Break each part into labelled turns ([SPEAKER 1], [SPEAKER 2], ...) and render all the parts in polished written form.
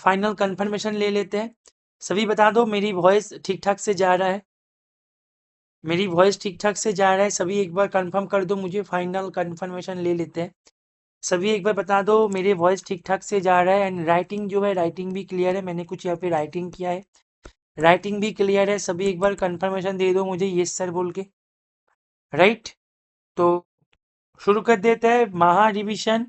[SPEAKER 1] Final confirmation ले लेते हैं। सभी बता दो मेरी वॉइस ठीक ठाक से जा रहा है? मेरी वॉइस ठीक ठाक से जा रहा है? सभी एक बार कंफर्म कर दो मुझे, फाइनल कंफर्मेशन ले लेते हैं। सभी एक बार बता दो मेरे वॉइस ठीक ठाक से जा रहा है। एंड राइटिंग जो है, राइटिंग भी क्लियर है, मैंने कुछ यहाँ पे राइटिंग किया है, राइटिंग भी क्लियर है। सभी एक बार कंफर्मेशन दे दो मुझे यस सर बोल के। राइट, तो शुरू कर देते हैं। महा रिवीजन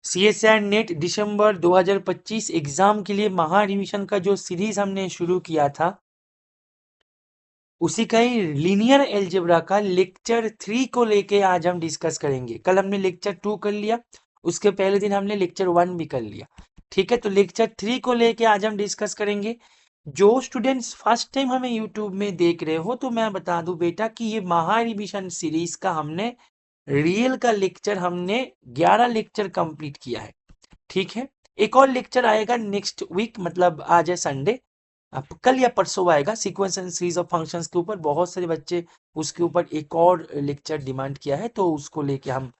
[SPEAKER 1] सीएसआर नेट दिसंबर 2025 एग्जाम के लिए महा रिवीजन का जो सीरीज हमने शुरू किया था, उसी का ही लीनियर एलजेब्रा का लेक्चर 3 को लेके आज हम डिस्कस करेंगे। कल हमने लेक्चर 2 कर लिया, उसके पहले दिन हमने लेक्चर 1 भी कर लिया। ठीक है, तो लेक्चर 3 को लेके आज हम डिस्कस करेंगे। जो स्टूडेंट्स फर्स्ट टाइम हमें यूट्यूब में देख रहे हो, तो मैं बता दूं बेटा कि ये महा रिवीजन सीरीज का हमने रियल का लेक्चर हमने 11 लेक्चर कंप्लीट किया है। ठीक है, एक और लेक्चर आएगा नेक्स्ट वीक, मतलब आज है संडे, अब कल या परसों आएगा, sequence and series of functions के ऊपर। बहुत सारे बच्चे उसके ऊपर एक और लेक्चर डिमांड किया है, तो उसको लेके हम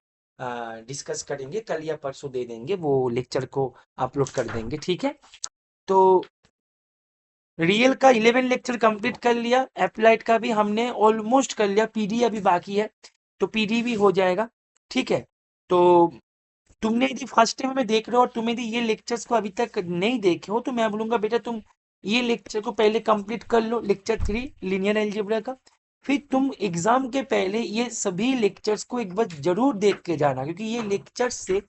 [SPEAKER 1] डिस्कस करेंगे। कल या परसों दे देंगे वो लेक्चर को, अपलोड कर देंगे। ठीक है, तो रियल का 11 लेक्चर कंप्लीट कर लिया, एप्लाइड का भी हमने ऑलमोस्ट कर लिया, पीडी अभी बाकी है, तो पीडी भी हो जाएगा। ठीक है, तो तुमने यदि फर्स्ट टाइम हमें देख रहे हो और तुम यदि ये लेक्चर्स को अभी तक नहीं देखे हो, तो मैं बोलूंगा बेटा तुम ये लेक्चर को पहले कंप्लीट कर लो, लेक्चर 3 लीनियर अलजेब्रा का। फिर तुम एग्जाम के पहले ये सभी लेक्चर्स को एक बार जरूर देख के जाना, क्योंकि ये लेक्चर्स से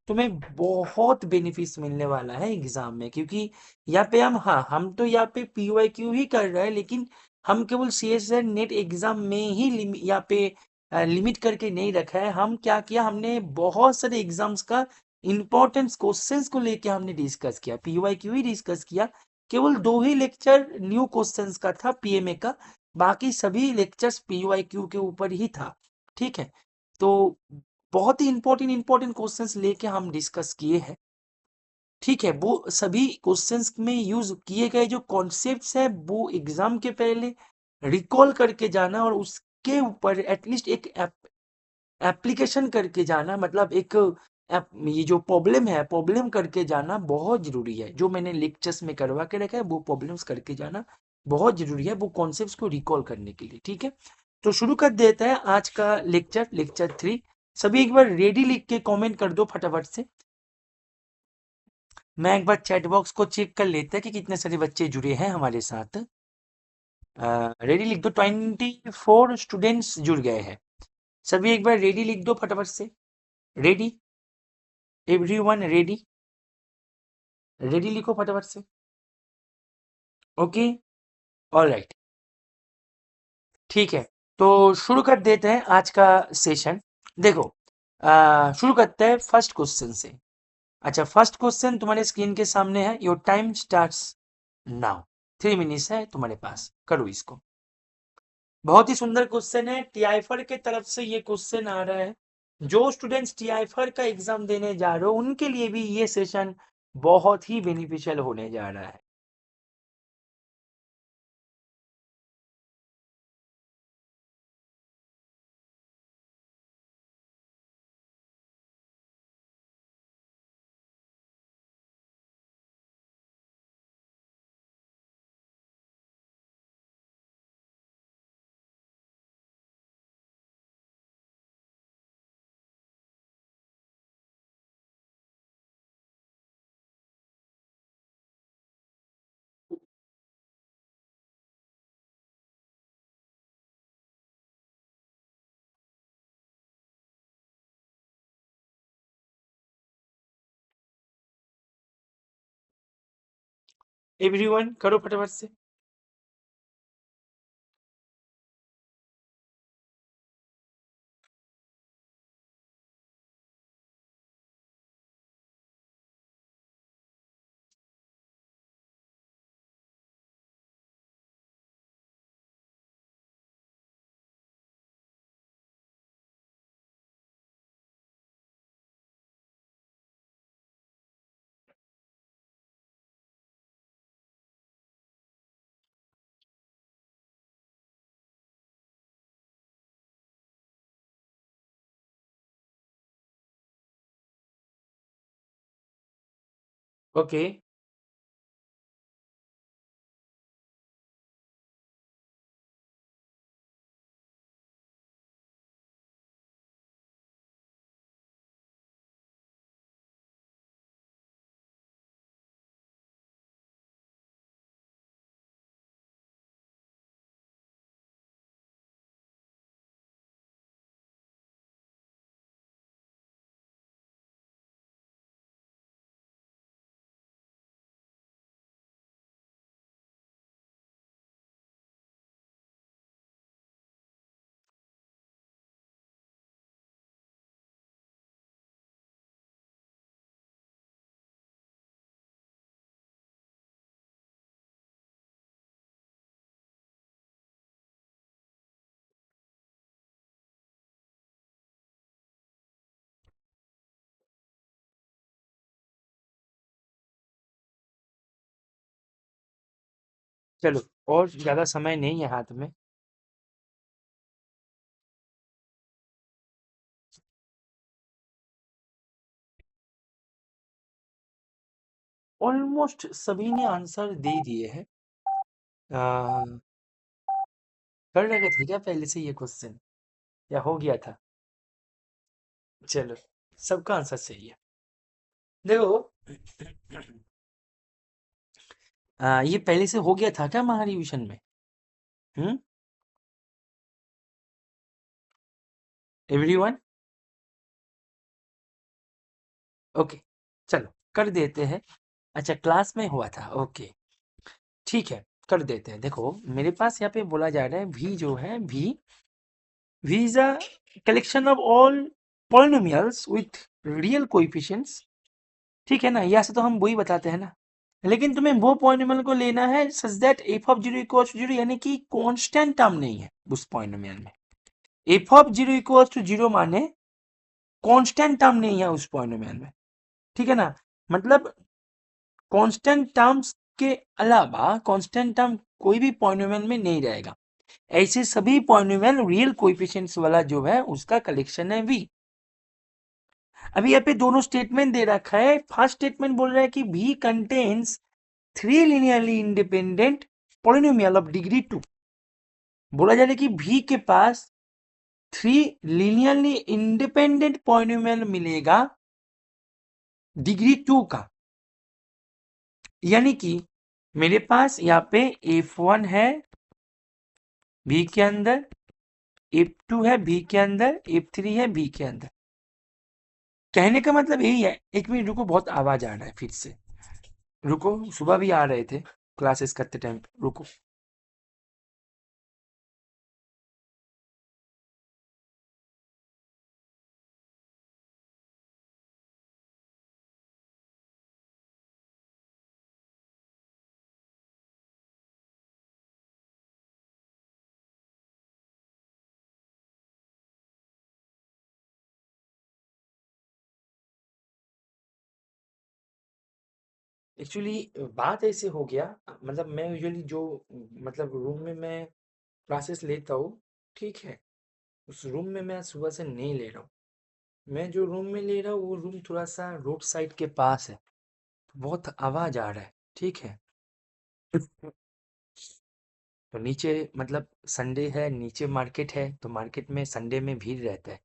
[SPEAKER 1] तुम्हें बहुत बेनिफिट्स मिलने वाला है एग्जाम में। क्योंकि यहाँ पे हम तो यहाँ पे पीवाईक्यू ही कर रहे हैं, लेकिन हम केवल सीएसआर नेट एग्जाम में ही यहाँ पे लिमिट करके नहीं रखा है। हम क्या किया, हमने बहुत सारे एग्जाम्स का इंपॉर्टेंट क्वेश्चंस को लेके हमने डिस्कस किया, पीवाईक्यू ही डिस्कस किया। केवल 2 ही लेक्चर न्यू क्वेश्चंस का था, पीएमए का, बाकी सभी लेक्चर्स पीवाईक्यू के ऊपर ही था। ठीक है, तो बहुत ही इंपॉर्टेंट इंपॉर्टेंट क्वेश्चंस लेके हम डिस्कस किए हैं। ठीक है, वो सभी क्वेश्चंस में यूज किए गए जो कॉन्सेप्ट्स है, वो एग्जाम के पहले रिकॉल करके जाना, और उसके ऊपर एटलीस्ट एक एप्लीकेशन करके जाना, मतलब एक ये जो प्रॉब्लम है, प्रॉब्लम करके जाना बहुत जरूरी है। जो मैंने लेक्चर्स में करवा के रखा है, वो प्रॉब्लम्स करके जाना बहुत जरूरी है, वो कॉन्सेप्ट्स को रिकॉल करने के लिए। ठीक है, तो शुरू कर देते हैं आज का लेक्चर, लेक्चर 3। सभी एक बार रेडी लिख के कमेंट कर दो फटाफट से। मैं एक बार चैट बॉक्स को चेक कर लेते हैं कि कितने सारे बच्चे जुड़े हैं हमारे साथ। रेडी लिख दो, 24 स्टूडेंट्स जुड़ गए हैं। सभी एक बार रेडी लिख दो फटाफट से। रेडी, एवरीवन रेडी, रेडी लिखो फटाफट से। ओके, ऑलराइट, ठीक है, तो शुरू कर देते हैं आज का सेशन। देखो, शुरू करते हैं फर्स्ट क्वेश्चन से। अच्छा, फर्स्ट क्वेश्चन तुम्हारे स्क्रीन के सामने है, your time starts now. 3 minutes है तुम्हारे पास, करो इसको। बहुत ही सुंदर क्वेश्चन है, टीआईफर के तरफ से ये क्वेश्चन आ रहा है। जो स्टूडेंट्स टीआईफर का एग्जाम देने जा रहे हो, उनके लिए भी ये सेशन बहुत ही बेनिफिशियल होने जा रहा है। एवरीवन करो फटाफट से। ओके, चलो, और ज्यादा समय नहीं है हाथ में। ऑलमोस्ट सभी ने आंसर दे दिए हैं। आ, कर रखे थे क्या पहले से ये क्वेश्चन, या हो गया था? चलो, सबका आंसर सही है। देखो, ये पहले से हो गया था क्या महारिविजन में? हम्म। एवरीवन, ओके, चलो कर देते हैं। अच्छा, क्लास में हुआ था, ओके, ठीक है, कर देते हैं। देखो, मेरे पास यहाँ पे बोला जा रहा है वी जो है, V is a collection of all polynomials with real coefficients. ठीक है ना, यहाँ से तो हम वही बताते हैं ना। लेकिन तुम्हें वो पॉलिनोमियल को लेना है such that f of zero equals to zero, यानी कि कांस्टेंट टर्म नहीं है उस पॉलिनोमियल में। F of zero equals to zero माने कांस्टेंट टर्म नहीं है उस पॉलिनोमियल में। ठीक है ना, मतलब कांस्टेंट टर्म्स के अलावा कांस्टेंट टर्म कोई भी पॉलिनोमियल में नहीं रहेगा। ऐसे सभी पॉलिनोमियल रियल कोएफिशिएंट्स वाला जो है उसका कलेक्शन है वी। अभी यहाँ पे दोनों स्टेटमेंट दे रखा है। फर्स्ट स्टेटमेंट बोल रहा है कि V contains three linearly independent polynomial of degree 2। बोला जा रहा है कि वी के पास थ्री लिनियरली इंडिपेंडेंट पॉलिनोमियल मिलेगा डिग्री 2 का। यानी कि मेरे पास यहाँ पे f1 है v के अंदर, f2 है v के अंदर, f3 है v के अंदर। कहने का मतलब यही है। एक मिनट रुको, बहुत आवाज आ रहा है फिर से। रुको, सुबह भी आ रहे थे क्लासेस करते टाइम पे, रुको। एक्चुअली बात ऐसे हो गया, मतलब मैं यूजुअली जो, मतलब रूम में मैं क्लासेस लेता हूँ, ठीक है, उस रूम में मैं सुबह से नहीं ले रहा हूँ। मैं जो रूम में ले रहा हूँ वो रूम थोड़ा सा रोड साइड के पास है, बहुत आवाज आ रहा है, ठीक है। तो नीचे, मतलब संडे है, नीचे मार्केट है, तो मार्केट में संडे में भीड़ रहता है,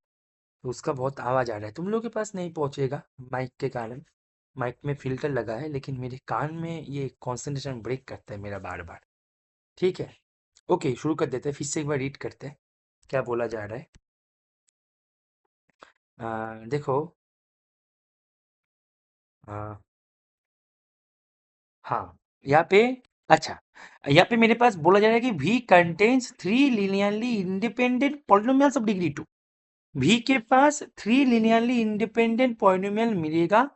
[SPEAKER 1] तो उसका बहुत आवाज आ रहा है। तुम लोग के पास नहीं पहुंचेगा माइक के कारण। माइक में फिल्टर लगा है, लेकिन मेरे कान में ये कंसंट्रेशन ब्रेक करता है मेरा बार बार। ठीक है, ओके, शुरू कर देते हैं, फिर से एक बार रीड करते हैं क्या बोला जा रहा है। देखो, आ, हाँ, यहाँ पे, अच्छा, यहाँ पे मेरे पास बोला जा रहा है कि V contains three linearly independent polynomials of degree 2। V के पास थ्री लिनियरली इंडिपेंडेंट पॉलिनोमियल मिलेगा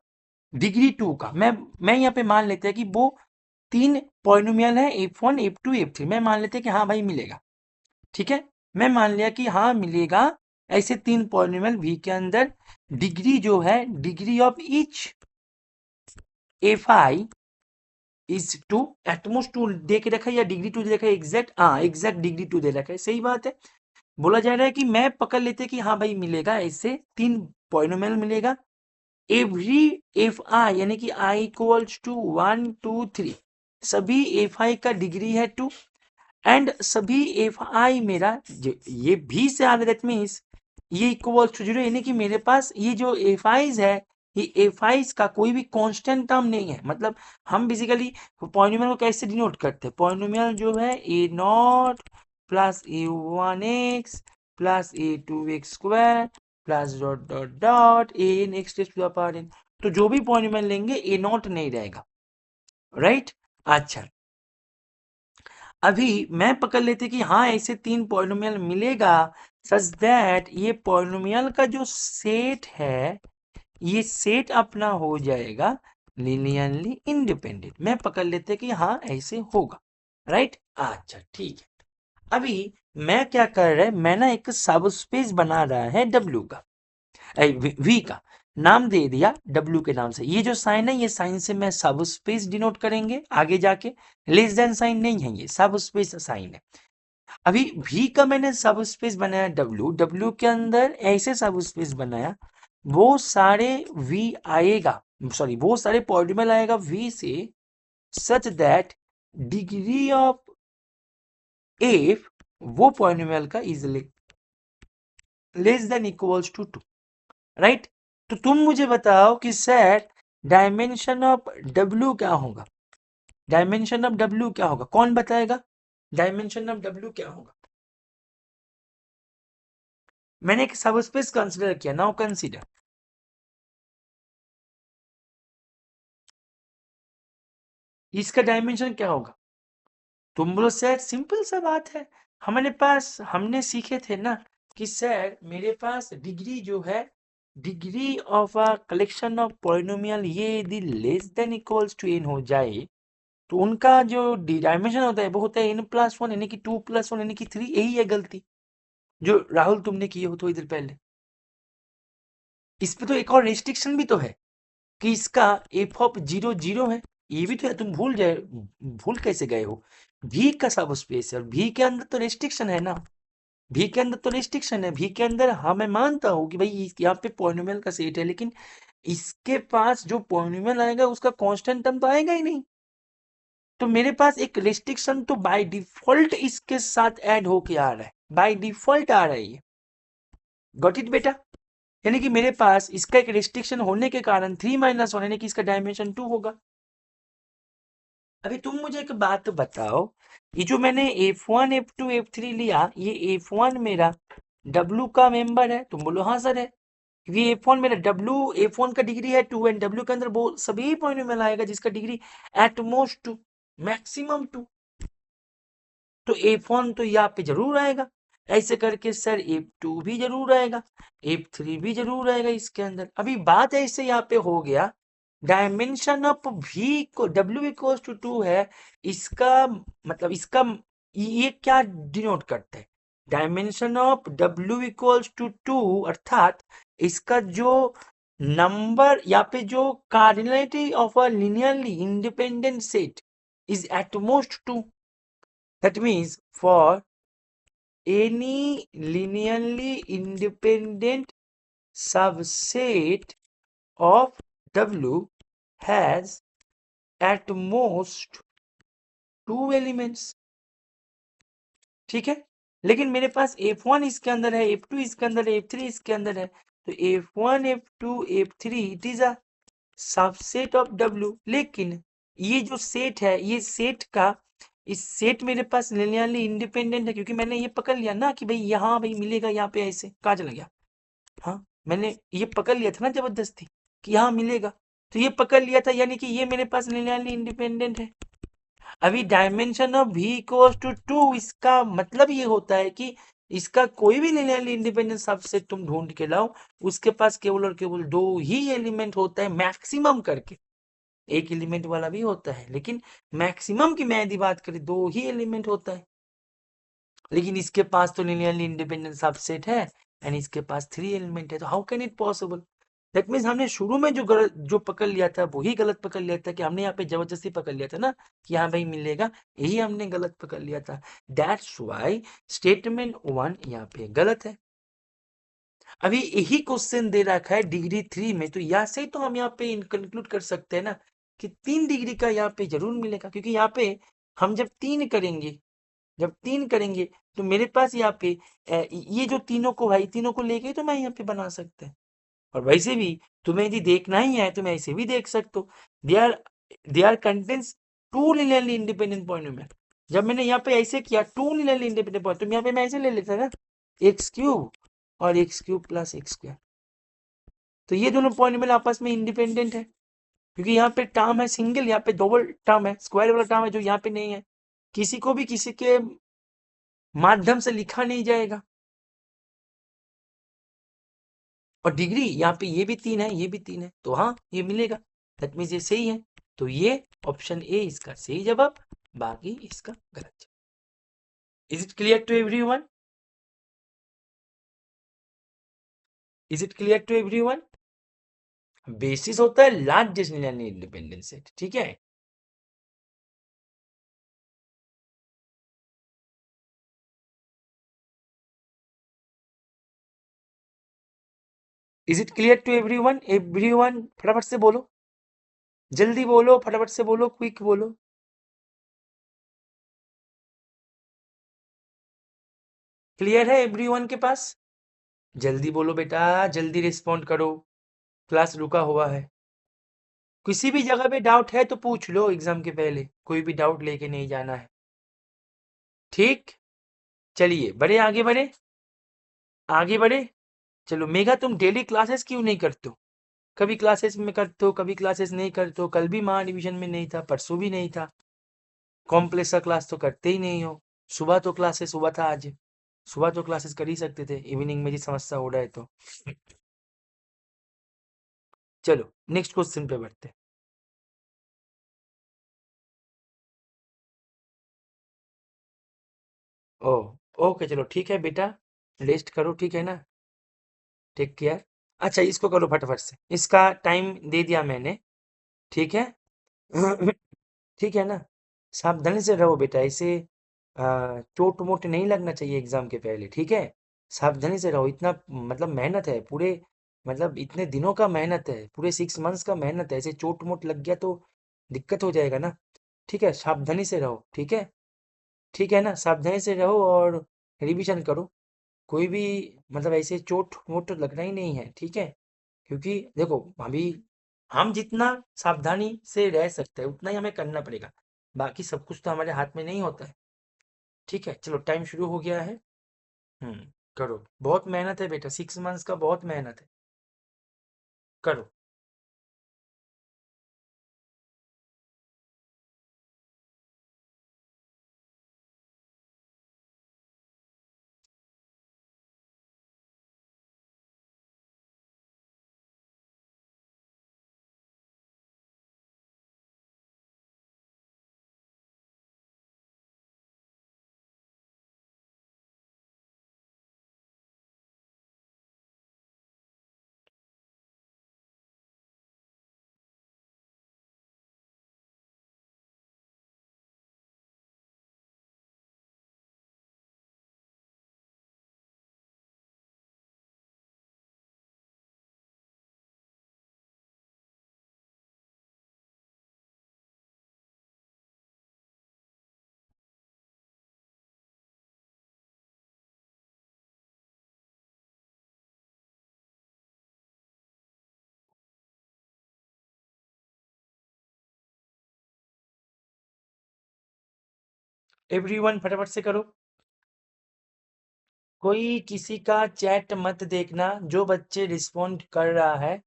[SPEAKER 1] डिग्री 2 का। मैं यहाँ पे मान लेते हैं कि वो तीन पॉलिनोमियल है, f1 f2 f3। मैं मान लेते हैं कि हाँ भाई मिलेगा, ठीक है। मैं मान लिया कि हाँ मिलेगा। ऐसे तीन पॉलिनोमियल V के अंदर, डिग्री जो है, degree of each fi is two, at most two दे के रखा है या डिग्री 2 दे रखा है, एग्जैक्ट, हाँ एग्जैक्ट डिग्री 2 दे रखा है, सही बात है। बोला जा रहा है कि मैं पकड़ लेते कि हाँ भाई मिलेगा, ऐसे तीन पॉलिनोमियल मिलेगा। एवरी एफ आई, यानी कि आई इक्वल्स टू 1 2 3, सभी एफ आई का डिग्री है 2। एंड सभी एफ आई मेरा ये भी से आ रहा, दैट मीन्स ये इक्वल्स टू जीरो, यानी कि मेरे पास ये जो एफ आईज है, ये एफ आईज का कोई भी कांस्टेंट टर्म नहीं है। मतलब हम बेसिकली पॉलिनोमियल को कैसे डिनोट करते हैं? पॉलिनोमियल जो है a naught plus a one x plus a two x square plus dot dot dot a n x test to the power n. तो जो भी पॉलिनोमियल लेंगे ए नॉट नहीं रहेगा, राइट। अच्छा, अभी मैं पकड़ लेते कि हाँ ऐसे तीन पॉलिनोमियल मिलेगा सच दैट ये पॉलिनोमियल का जो सेट है, ये सेट अपना हो जाएगा लिनियरली इंडिपेंडेंट। मैं पकड़ लेते कि हाँ ऐसे होगा, राइट। अच्छा, ठीक है। अभी मैं क्या कर रहा है, मैं ना एक सब स्पेस बना रहा है डब्ल्यू का, वी का। नाम दे दिया W के नाम से। ये जो साइन है ये साइन से मैं सब स्पेस डिनोट करेंगे आगे जाके, लेस देन साइन नहीं है, ये सब स्पेस साइन है। अभी V का मैंने सब स्पेस बनाया W के अंदर ऐसे सब स्पेस बनाया, वो सारे V आएगा, सॉरी वो सारे पॉलिनोमियल आएगा V से, such that degree of f वो पॉलिनोमियल का is less than equals to 2, right. तो तुम मुझे बताओ कि सर डायमेंशन ऑफ W क्या होगा, डायमेंशन ऑफ W क्या होगा, कौन बताएगा डायमेंशन ऑफ W क्या होगा। मैंने एक सबस्पेस कंसीडर किया, नाउ कंसीडर इसका डायमेंशन क्या होगा। तुम बोलो सर सिंपल सा बात है, हमारे पास हमने सीखे थे ना कि सर मेरे पास डिग्री जो है, degree of a collection of polynomial ये यदि less than equals to n हो जाए तो उनका जो डायमेंशन होता है वो होता है n+1 यानी कि 2+1 यानी कि 3। यही है गलती जो राहुल तुमने की हो थोड़ी देर पहले। इस पे तो एक और रेस्ट्रिक्शन भी तो है कि इसका एफ ऑफ 0 है, ये भी तो है, तुम भूल कैसे गए हो। भी का सब स्पेस है और भी के अंदर तो रेस्ट्रिक्शन है ना, भी के अंदर तो रेस्ट्रिक्शन है, भी के अंदर हाँ मैं मानता हूँ कि भाई यहाँ पे पॉलिनोमियल का सेट है, लेकिन इसके पास जो पॉलिनोमियल आएगा उसका कांस्टेंट टर्म तो आएगा ही नहीं। तो मेरे पास एक रेस्ट्रिक्शन तो बाय डिफॉल्ट इसके साथ ऐड होके आ रहा है, बाय डिफॉल्ट आ रहा है ये। गॉट इट बेटा। यानी कि मेरे पास इसका एक रेस्ट्रिक्शन होने के कारण 3 - 1 यानी कि इसका डायमेंशन 2 होगा। अभी तुम मुझे एक बात बताओ, ये जो मैंने F1 F2 F3 लिया, ये F1 मेरा W का मेंबर है, तुम बोलो हाँ सर है। ये F1 मेरा W, F1 का डिग्री है 2 एंड W के अंदर वो सभी पॉइंट आएगा जिसका डिग्री एट मोस्ट 2, मैक्सिमम 2। तो F1 तो यहाँ पे जरूर आएगा, ऐसे करके सर F2 भी जरूर आएगा, F3 भी जरूर आएगा इसके अंदर। अभी बात ऐसे यहाँ पे हो गया, डायमेंशन ऑफ V को W इक्वल्स टू 2 है, इसका मतलब इसका ये क्या डिनोट करता है, dimension of W equals to 2 अर्थात इसका जो नंबर यहाँ पे जो cardinality of a linearly independent set is at most 2। That means for any linearly independent subset of W has at most 2 elements, ठीक है। लेकिन मेरे पास F1 इसके अंदर है, F2 इसके अंदर है, F3 इसके अंदर है, तो F1 F2 F3 it is a subset of W। लेकिन ये जो सेट है, ये सेट का इस सेट मेरे पास लिनियरली इंडिपेंडेंट है, क्योंकि मैंने ये पकड़ लिया ना कि भाई यहाँ भाई मिलेगा, यहाँ पे ऐसे कहाँ चला गया, हाँ मैंने ये पकड़ लिया था ना जबरदस्ती कि यहाँ मिलेगा, तो ये पकड़ लिया था, यानी कि ये मेरे पास लिनियरली इंडिपेंडेंट है। अभी dimension of V equals to 2, इसका मतलब ये होता है कि इसका कोई भी लिनियरली इंडिपेंडेंट सबसेट तुम ढूंढ के लाओ, उसके पास केवल और केवल 2 ही एलिमेंट होता है मैक्सिमम करके, एक एलिमेंट वाला भी होता है, लेकिन मैक्सिमम की मैं यदि बात करें 2 ही एलिमेंट होता है। लेकिन इसके पास तो लिनियरली इंडिपेंडेंट सबसेट है एंड इसके पास 3 एलिमेंट है, तो how can it possible. That means हमने शुरू में जो पकड़ लिया था वही गलत पकड़ लिया था, कि हमने यहाँ पे जबरदस्ती पकड़ लिया था ना कि हाँ भाई मिलेगा, यही हमने गलत पकड़ लिया था। दैट्स वाई स्टेटमेंट 1 यहाँ पे गलत है। अभी यही क्वेश्चन दे रखा है डिग्री 3 में, तो यहाँ से तो हम यहाँ पे कंक्लूड कर सकते हैं ना कि 3 डिग्री का यहाँ पे जरूर मिलेगा, क्योंकि यहाँ पे हम जब 3 करेंगे, जब 3 करेंगे तो मेरे पास यहाँ पे ये जो तीनों को भाई तीनों को लेके तो मैं यहाँ पे बना सकते हैं। और वैसे भी तुम्हें यदि देखना ही है तो मैं ऐसे भी देख सकता हूँ, they are contents 2 linearly independent polynomial. जब मैंने यहाँ पे ऐसे किया 2 लिनियरली इंडिपेंडेंट पॉइंट, तो यहाँ पे मैं ऐसे ले लेता ना एक्स क्यूब और x cube plus x square, तो ये दोनों पॉलिनोमियल आपस में इंडिपेंडेंट है, क्योंकि यहाँ पे टर्म है सिंगल, यहाँ पे डबल टर्म है, स्क्वायर वाला टर्म है जो यहाँ पे नहीं है, किसी को भी किसी के माध्यम से लिखा नहीं जाएगा। और डिग्री यहाँ पे ये भी 3 है, ये भी 3 है, तो हाँ ये मिलेगा, दैट मीन्स ये सही है। तो ये ऑप्शन ए इसका सही जवाब, बाकी इसका गलत जवाब। Is it clear to everyone, is it clear to everyone. Basis होता है लार्ज डिसिजनल इंडिपेंडेंट सेट, ठीक है। Is it clear to everyone? Everyone फटाफट से बोलो, जल्दी बोलो, फटाफट से बोलो, क्विक बोलो। क्लियर है एवरीवन के पास? जल्दी बोलो बेटा, जल्दी रिस्पॉन्ड करो, क्लास रुका हुआ है। किसी भी जगह पे डाउट है तो पूछ लो, एग्जाम के पहले कोई भी डाउट लेके नहीं जाना है, ठीक। चलिए बढ़े, आगे बढ़े, आगे बढ़े। चलो मेघा, तुम डेली क्लासेस क्यों नहीं करते हो? कभी क्लासेस में करते हो, कभी क्लासेस नहीं करते हो। कल भी महा डिवीजन में नहीं था, परसों भी नहीं था। कॉम्प्लेक्स का क्लास तो करते ही नहीं हो। सुबह तो क्लासेस हुआ था आज, सुबह तो क्लासेस कर ही सकते थे, इवनिंग में ही समस्या हो रहा है तो। चलो नेक्स्ट क्वेश्चन पे बढ़ते। ओ, ओके चलो ठीक है बेटा, रेस्ट करो, ठीक है ना, टेक केयर। अच्छा इसको करो फटाफट से, इसका टाइम दे दिया मैंने, ठीक है। ठीक है ना, सावधानी से रहो बेटा, इसे चोट मोट नहीं लगना चाहिए एग्जाम के पहले, ठीक है। सावधानी से रहो, इतना मतलब मेहनत है पूरे, मतलब इतने दिनों का मेहनत है, पूरे 6 मंथ्स का मेहनत है, ऐसे चोट मोट लग गया तो दिक्कत हो जाएगा ना। ठीक है, सावधानी से रहो, ठीक है। ठीक है ना, सावधानी से रहो और रिवीजन करो। कोई भी मतलब ऐसे चोट वोट लगना ही नहीं है, ठीक है। क्योंकि देखो अभी हम जितना सावधानी से रह सकते हैं उतना ही हमें करना पड़ेगा, बाकी सब कुछ तो हमारे हाथ में नहीं होता है, ठीक है। चलो टाइम शुरू हो गया है। हम्म, करो, बहुत मेहनत है बेटा, 6 मंथ्स का बहुत मेहनत है, करो। एवरीवन फटाफट से करो। कोई किसी का चैट मत देखना, जो बच्चे रिस्पॉन्ड कर रहा है,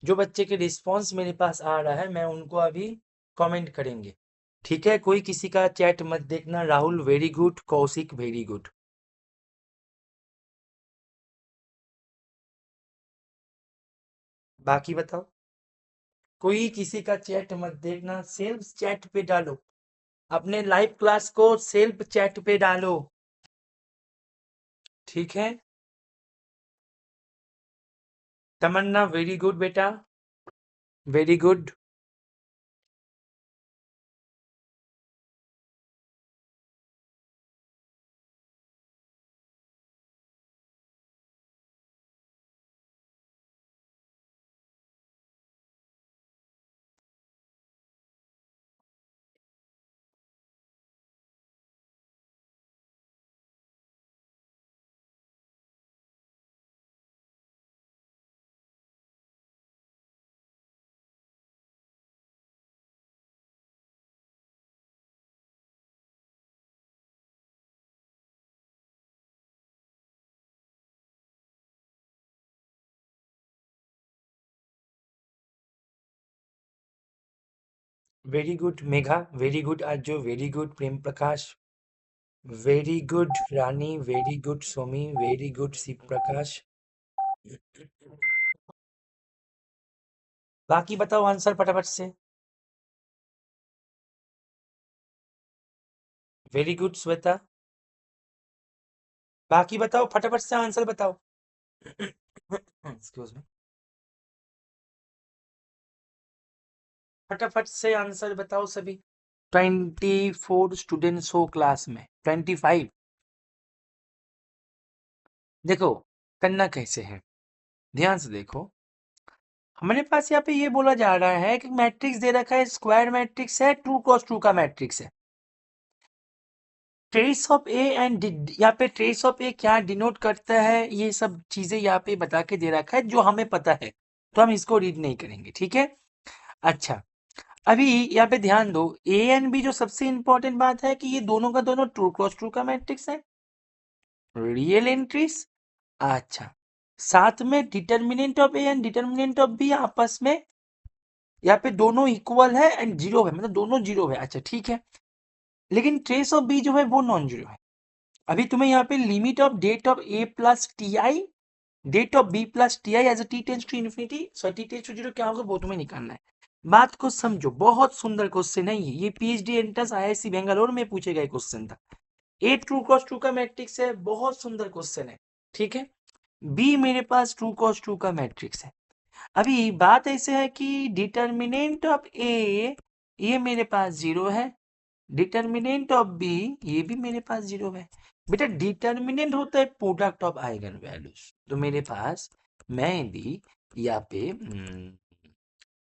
[SPEAKER 1] जो बच्चे के रिस्पॉन्स मेरे पास आ रहा है, मैं उनको अभी कमेंट करेंगे, ठीक है। कोई किसी का चैट मत देखना। Rahul very good, Kaushik very good. बाकी बताओ। कोई किसी का चैट मत देखना, सेल्फ चैट पे डालो, अपने लाइव क्लास को सेल्फ चैट पे डालो, ठीक है। तमन्ना वेरी गुड बेटा, very good. Very good Megha, very good Ajo, very good Prem Prakash, very good Rani, very good Somi, very good Shiv Prakash. बाकी बताओ आंसर फटाफट से। Very good Shweta. बाकी बताओ फटाफट से आंसर बताओ। Excuse me. फटाफट से आंसर बताओ सभी। 24 स्टूडेंट्स हो क्लास में, 25। देखो करना कैसे है, ध्यान से देखो। हमारे पास यहाँ पे ये बोला जा रहा है कि मैट्रिक्स दे रखा है, स्क्वायर मैट्रिक्स है, ट्रू क्रॉस ट्रू का मैट्रिक्स है। ट्रेस ऑफ ए एंड यहाँ पे ट्रेस ऑफ ए क्या डिनोट करता है, ये सब चीजें यहाँ पे बता के दे रखा है जो हमें पता है, तो हम इसको रीड नहीं करेंगे, ठीक है। अच्छा, अभी यहाँ पे ध्यान दो, ए एंड बी जो सबसे इंपॉर्टेंट बात है कि ये दोनों का दोनों ट्रू क्रॉस ट्रू का मैट्रिक्स है, रियल एंट्रीज। अच्छा, साथ में determinant of A and determinant of B आपस में यहाँ पे दोनों इक्वल है एंड जीरो है, मतलब दोनों जीरो है। अच्छा ठीक है, लेकिन ट्रेस ऑफ बी जो है वो नॉन जीरो है। अभी तुम्हें यहाँ पे limit of det of A plus t I, det of B plus t I as t tends to infinity, so t tends to zero क्या होगा वो तुम्हें निकालना है। बात को समझो, बहुत सुंदर क्वेश्चन है ये पीएचडी एंट्रेंस आईआईसी बेंगलोर में पूछे गए क्वेश्चन था। ए ट्रू क्रॉस ट्रू का मैट्रिक्स है, बहुत सुंदर क्वेश्चन है, ठीक है। बी मेरे पास ट्रू क्रॉस ट्रू का मैट्रिक्स है। अभी बात ऐसे है कि डिटर्मिनेंट ऑफ ए, ये मेरे पास जीरो है, डिटर्मिनेंट ऑफ बी ये भी मेरे पास जीरो है। बेटा डिटर्मिनेंट होता है प्रोडक्ट ऑफ आइगन वैल्यूज, तो मेरे पास मैं यदि यहाँ पे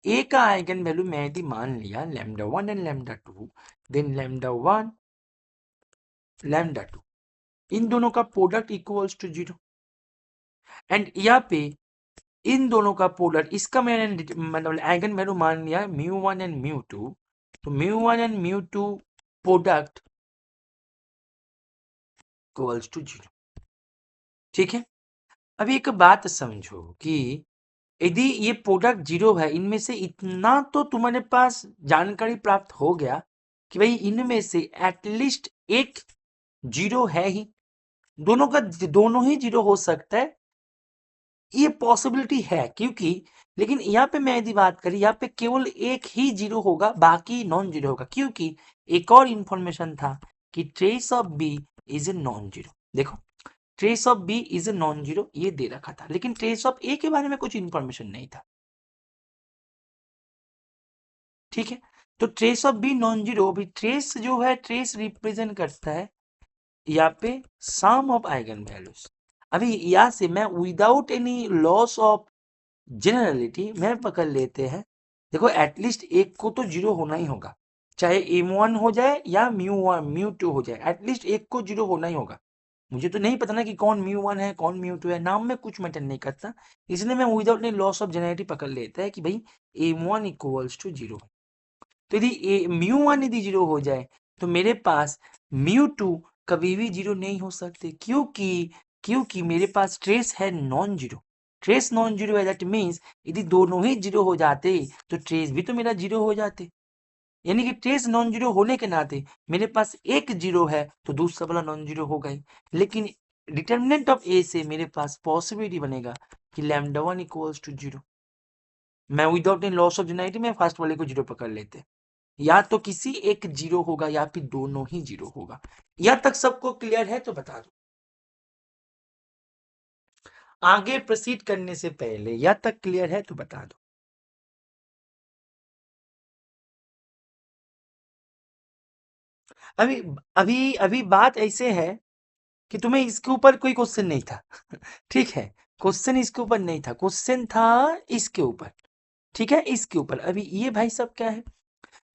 [SPEAKER 1] ए का आइगन वैल्यू मैं यदि मान लिया lambda 1 and lambda 2, then lambda 1 lambda 2, इन दोनों का product equals to zero. And यहाँ पे इन दोनों का प्रोडक्ट, इसका मैंने मतलब आइगन वैल्यू मान लिया म्यू 1 एंड म्यू 2, तो mu 1 and mu 2 product equals to zero, ठीक है। अभी एक बात समझो कि यदि ये प्रोडक्ट जीरो है, इनमें से इतना तो तुम्हारे पास जानकारी प्राप्त हो गया कि भाई इनमें से एटलीस्ट एक जीरो है ही, दोनों का दोनों ही जीरो हो सकता है, ये पॉसिबिलिटी है। क्योंकि लेकिन यहाँ पे मैं यदि बात करी, यहाँ पे केवल एक ही जीरो होगा, बाकी नॉन जीरो होगा, क्योंकि एक और इंफॉर्मेशन था कि trace of B is a non zero. देखो trace of B is a non zero ये दे रखा था, लेकिन ट्रेस ऑफ ए के बारे में कुछ इंफॉर्मेशन नहीं था, ठीक है। तो trace of B non zero, भी ट्रेस जो है ट्रेस रिप्रेजेंट करता है यहाँ पे सम ऑफ आइगन वैल्यूज। अभी यहाँ से मैं without any loss of generality मैं पकड़ लेते हैं, देखो एटलीस्ट एक को तो जीरो होना ही होगा, चाहे m1 हो जाए या म्यू1 म्यू2 हो जाए, एटलीस्ट एक को जीरो होना ही होगा। मुझे तो नहीं पता ना कि कौन म्यू1 है कौन म्यू2 है, नाम में कुछ मैटर नहीं करता, इसलिए मैं without any loss of generality पकड़ लेता है कि भाई m1 इक्वल्स टू जीरो। तो यदि म्यू1 यदि जीरो हो जाए तो मेरे पास म्यू2 कभी भी जीरो नहीं हो सकते, क्योंकि मेरे पास ट्रेस है non zero. Trace non zero है, दैट मीन्स यदि दोनों ही जीरो हो जाते तो ट्रेस भी तो मेरा जीरो हो जाते, यानी कि ट्रेस नॉन जीरो होने के नाते मेरे पास एक जीरो है तो दूसरा वाला नॉन जीरो होगा ही। लेकिन डिटर्मिनेंट ऑफ ए से मेरे पास पॉसिबिलिटी बनेगा कि लैम्डा 1 इक्वल्स टू जीरो। मैं without any loss of generality में फर्स्ट वाले को जीरो पकड़ लेते, या तो किसी एक जीरो होगा या फिर दोनों ही जीरो होगा। यहां तक सबको क्लियर है तो बता दो। आगे प्रोसीड करने से पहले यहां तक क्लियर है तो बता दो। अभी अभी अभी बात ऐसे है कि तुम्हें इसके ऊपर कोई क्वेश्चन नहीं था ठीक है, क्वेश्चन इसके ऊपर नहीं था, क्वेश्चन था इसके ऊपर, ठीक है, इसके ऊपर। अभी ये भाई सब क्या है,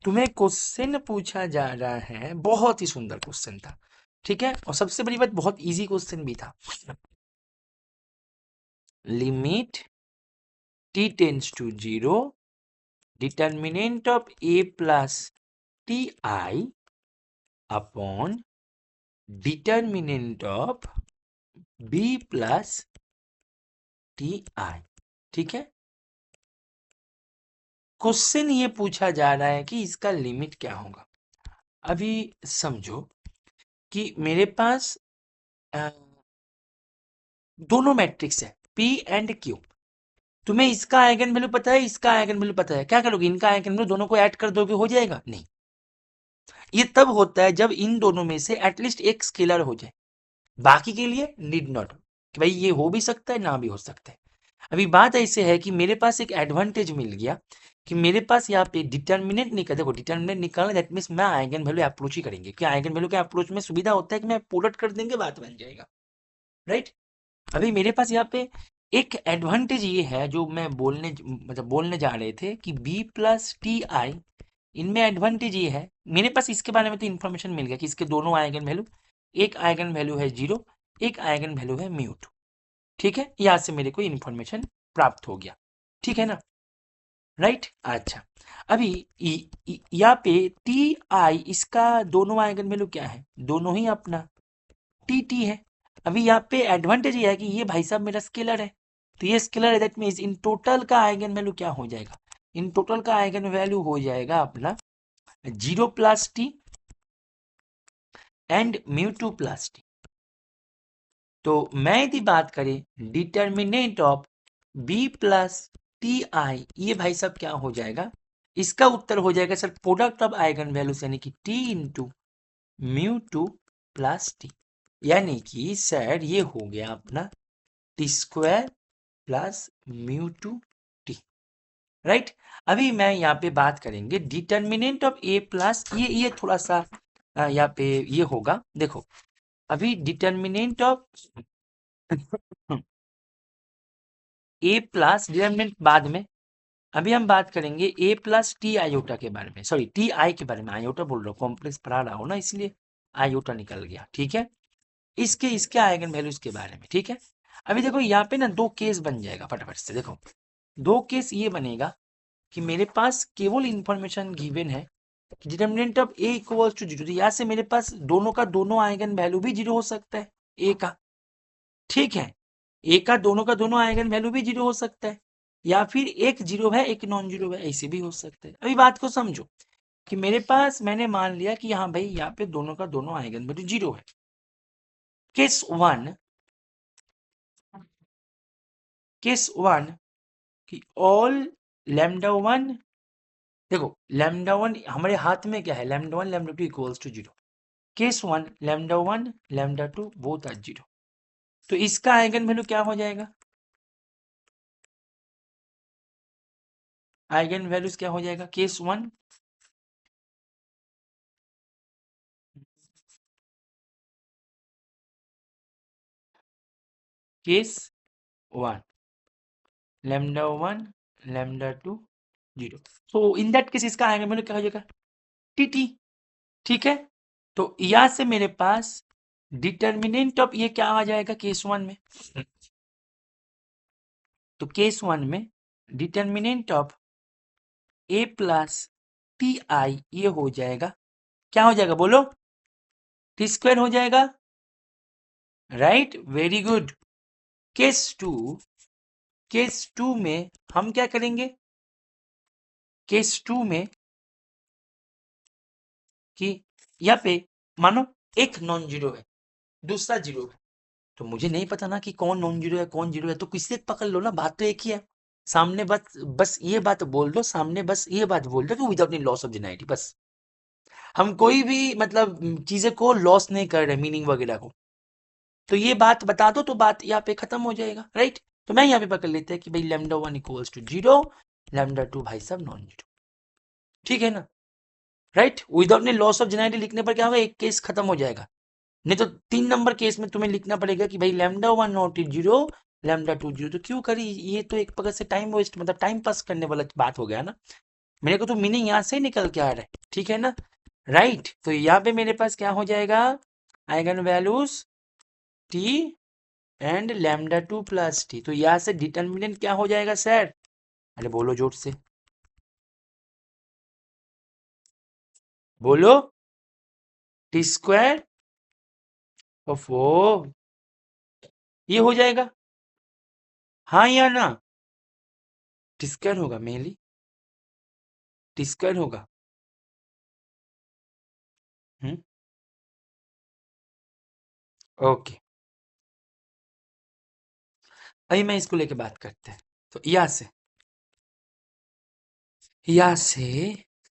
[SPEAKER 1] तुम्हें क्वेश्चन पूछा जा रहा है, बहुत ही सुंदर क्वेश्चन था, ठीक है, और सबसे बड़ी बात बहुत इजी क्वेश्चन भी था। Limit t tends to zero, determinant of a plus ti upon determinant of b plus ti, ठीक है। क्वेश्चन ये पूछा जा रहा है कि इसका लिमिट क्या होगा। अभी समझो कि मेरे पास दोनों मैट्रिक्स है p एंड q, तुम्हें इसका आइगन वैल्यू पता है, इसका आइगन वैल्यू पता है, क्या करोगे, इनका आइगन वैल्यू दोनों को ऐड कर दोगे, हो जाएगा? नहीं, ये तब होता है जब इन दोनों में से एटलीस्ट एक स्केलर हो जाए, बाकी के लिए नीड नॉट कि भाई ये हो भी सकता है ना भी हो सकता है। अभी बात ऐसे है कि मेरे पास एक एडवांटेज मिल गया कि मेरे पास यहाँ पे डिटर्मिनेंट निकल, देखो डिटर्मिनेंट निकालना दैट मीन्स मैं आइगन वैल्यू अप्रोच ही करेंगे, क्या आइगन वैल्यू के अप्रोच में सुविधा होता है कि मैं पुट कर देंगे बात बन जाएगा, राइट। अभी मेरे पास यहाँ पे एक एडवांटेज ये है जो मैं बोलने जा रहे थे कि बी प्लस टी आई, इनमें एडवांटेज ये है, मेरे पास इसके बारे में तो इन्फॉर्मेशन मिल गया कि इसके दोनों आइगन वैल्यू, एक आइगन वैल्यू है 0, एक आइगन वैल्यू है म्यूट, ठीक है, यहाँ से मेरे को इन्फॉर्मेशन प्राप्त हो गया, ठीक है ना, राइट। अच्छा, अभी यहाँ पे टी आई, इसका दोनों आइगन वैल्यू क्या है, दोनों ही अपना टी टी है। अभी यहाँ पे एडवांटेज ये है कि ये भाई साहब मेरा स्केलर है, तो ये स्केलर है, दैट मीन्स इन टोटल का आइगन वैल्यू क्या हो जाएगा, इन टोटल का आइगन वैल्यू हो जाएगा अपना 0 plus t and mu two plus t. तो मैं यदि बात करें determinant of B plus t I, ये भाई साहब क्या हो जाएगा, इसका उत्तर हो जाएगा sir product of eigen values, यानी कि T into mu two plus T, यानी कि सर ये हो गया अपना T square plus mu two t, right. अभी मैं यहाँ पे बात करेंगे डिटर्मिनेंट ऑफ ए प्लस, ये थोड़ा सा यहाँ पे ये होगा, देखो अभी determinant of A plus determinant बाद में, अभी हम बात करेंगे ए प्लस टी आयोटा के बारे में, सॉरी टी आई के बारे में, आयोटा बोल रहा हूँ, कॉम्प्लेक्स पढ़ा रहा हूँ ना इसलिए आयोटा निकल गया, ठीक है। इसके इसके आइगन वैल्यूज के बारे में, ठीक है। अभी देखो यहाँ पे ना दो केस बन जाएगा फटाफट से, देखो दो केस ये बनेगा कि मेरे पास केवल इंफॉर्मेशन गिवन है determinant of A equals to 0, यहाँ से मेरे पास दोनों का दोनों आइगन वैल्यू भी 0 हो सकता है ए का, ठीक है, ए का दोनों आइगन वैल्यू भी 0 हो सकता है, या फिर एक 0 है एक नॉन 0 है, ऐसे भी हो सकता है। अभी बात को समझो कि मेरे पास मैंने मान लिया कि हाँ भाई यहाँ पे दोनों का दोनों आइगन वैल्यू 0 है। केस वन कि ऑल लैम्डा वन, देखो लैम्डा वन हमारे हाथ में क्या है, lambda one lambda two equals to 0, case one lambda two both are 0, तो इसका आइगन वैल्यू क्या हो जाएगा, आइगन वैल्यूज क्या हो जाएगा, case one case one lambda to 0, so in that case इसका आइगन वैल्यू क्या हो जाएगा टी टी, ठीक है। तो यहां से मेरे पास डिटर्मिनेंट ऑफ ये क्या आ जाएगा केस वन में, तो केस वन में determinant of A plus t I ये हो जाएगा, क्या हो जाएगा बोलो, टी स्क्वायर हो जाएगा, right, very good. Case two में हम क्या करेंगे, केस टू में कि यहाँ पे मानो एक नॉन जीरो है दूसरा जीरो है, तो मुझे नहीं पता ना कि कौन नॉन जीरो है कौन जीरो है, तो किसी एक पकड़ लो ना, बात तो एक ही है, सामने बस बस ये बात बोल दो, सामने बस ये बात बोल दो कि विदाउट एनी लॉस ऑफ जेनाइटी, बस हम कोई भी मतलब चीजें को लॉस नहीं कर रहे मीनिंग वगैरह को, तो ये बात बता दो तो बात यहाँ पे खत्म हो जाएगा, राइट। तो मैं यहाँ पे पकड़ लेते हैं कि भाई lambda one equals to 0, lambda two भाई साहब नॉन जीरो, ठीक है ना, राइट। विदाउट ने लॉस ऑफ जेनाइटी लिखने पर क्या होगा, एक केस खत्म हो जाएगा, नहीं तो 3 नंबर केस में तुम्हें लिखना पड़ेगा कि भाई lambda one not is 0, lambda to 0, तो क्यों करी, ये तो एक प्रकार से टाइम वेस्ट, मतलब टाइम पास करने वाला बात हो गया ना, मेरे को तो मीनिंग यहाँ से निकल के आ रहा है, ठीक है ना, राइट। तो यहाँ पे मेरे पास क्या हो जाएगा, eigen values T and lambda two plus t, तो यहाँ से डिटर्मिनेंट क्या हो जाएगा सर, अरे बोलो जोर से बोलो, टी स्क्वायर ऑफ ओ, ये हो जाएगा, हाँ या ना, टी स्क्वायर होगा मेनली, टी स्क्वायर होगा, ओके। अभी मैं इसको लेके बात करते हैं, तो यहाँ से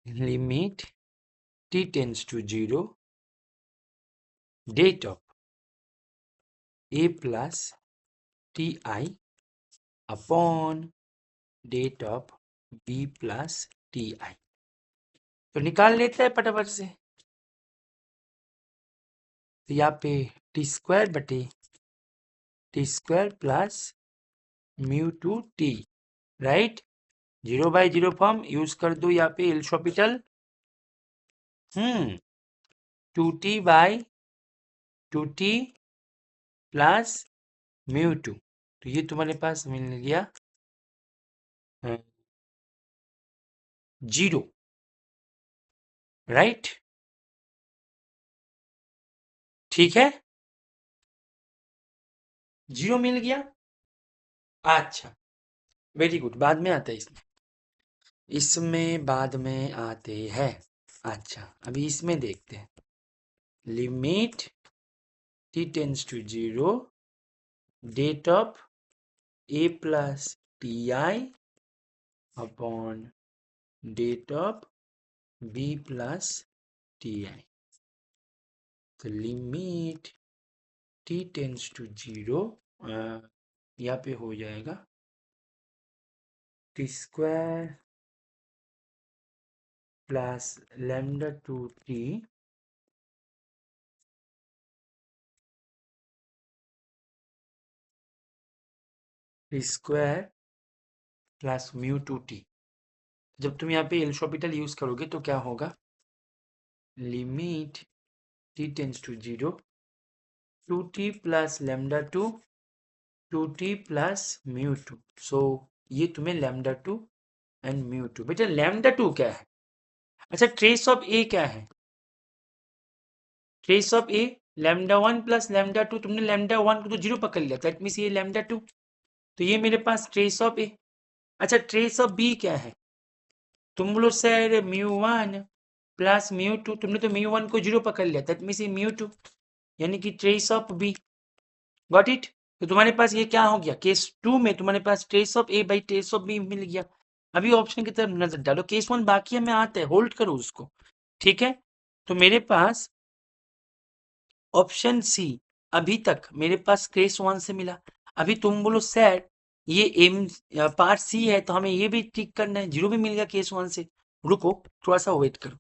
[SPEAKER 1] limit t tends to 0, det of A plus t I upon det of B plus t I. तो निकाल लेते हैं फटाफट से। तो यहाँ पे टी स्क्वायर बटे t square plus mu two t, right. 0/0 form use कर दो यहाँ पे L'Hopital. 2t/2t plus mu two, तो ये तुम्हारे पास मिल गया 0, राइट। ठीक है, 0 मिल गया। अच्छा, वेरी गुड, बाद में आता है इसमें, इसमें बाद में आते हैं। अच्छा, अभी इसमें देखते हैं। Limit t tends to 0 det of a plus t I upon det of b plus t I. तो लिमिट t टेंस टू 0 यहाँ पे हो जाएगा T square plus lambda two T square plus mu two T. जब तुम यहाँ पे L शॉपिटल use करोगे तो क्या होगा, limit t tends to 0 2t plus lambda two t plus mu two. So ये तुम्हें lambda two and mu two. बेटा लैम्डा टू क्या है? अच्छा, ट्रेस ऑफ ए क्या है? Trace of A lambda one plus lambda two. तुमने lambda one को तो 0 पकड़ लिया, दैट मीन्स ये लैम्डा टू। तो ये मेरे पास ट्रेस ऑफ ए। अच्छा, ट्रेस ऑफ बी क्या है? तुम बोलो sir mu one plus mu two, तुमने तो म्यू वन को 0 पकड़ लिया, दैट मीन्स ये म्यू टू, यानी कि trace of B. Got it? तो तुम्हारे पास ये क्या हो गया, केस 2 में तुम्हारे पास trace of A by trace of B मिल गया। अभी ऑप्शन की तरफ नजर डालो, केस 1 बाकी है, में आता है, होल्ड करो उसको। ठीक है, तो मेरे पास ऑप्शन सी अभी तक मेरे पास केस 1 से मिला। अभी तुम बोलो सर ये एम पार्ट सी है, तो हमें ये भी ठीक करना है, 0 भी मिल गया केस 1 से। रुको, थोड़ा सा वेट करो।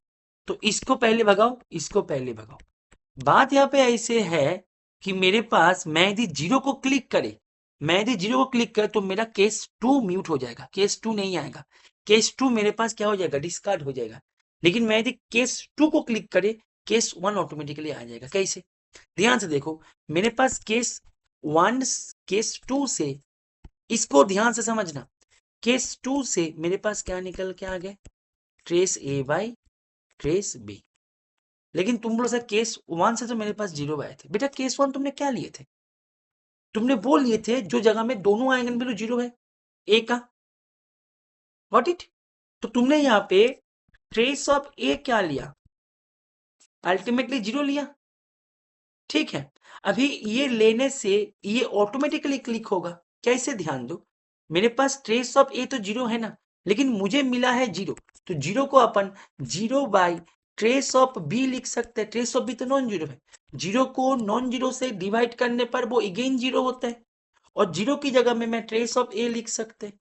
[SPEAKER 1] तो इसको पहले भगाओ, इसको पहले भगाओ। बात यहाँ पे ऐसे है कि मेरे पास मैं यदि 0 को क्लिक करे, मैं यदि 0 को क्लिक करे तो मेरा केस 2 म्यूट हो जाएगा, केस 2 नहीं आएगा। केस 2 मेरे पास क्या हो जाएगा, डिस्कार्ड हो जाएगा। लेकिन मैं यदि केस 2 को क्लिक करे, केस 1 ऑटोमेटिकली आ जाएगा। कैसे? ध्यान से देखो, मेरे पास केस 1 केस 2 से, इसको ध्यान से समझना, केस 2 से मेरे पास क्या निकल के आ गए, trace A by trace B. लेकिन तुम बोलो सर केस 1 से तो मेरे पास 0 आए थे। बेटा केस 1 तुमने क्या लिए थे? तुमने वो लिए थे जो जगह में दोनों आइगन वैल्यू 0 है, ए का। Got it? तो तुमने यहाँ पे ट्रेस ऑफ ए क्या लिया, अल्टीमेटली 0 लिया। ठीक है, अभी ये लेने से ये ऑटोमेटिकली क्लिक होगा। कैसे? ध्यान दो, मेरे पास ट्रेस ऑफ ए तो 0 है ना, लेकिन मुझे मिला है 0, तो 0 को अपन 0 बाई ट्रेस ऑफ बी लिख सकते हैं। ट्रेस ऑफ बी तो नॉन 0 है, 0 को नॉन 0 से डिवाइड करने पर वो अगेन 0 होता है, और 0 की जगह में मैं ट्रेस ऑफ ए लिख सकते हैं।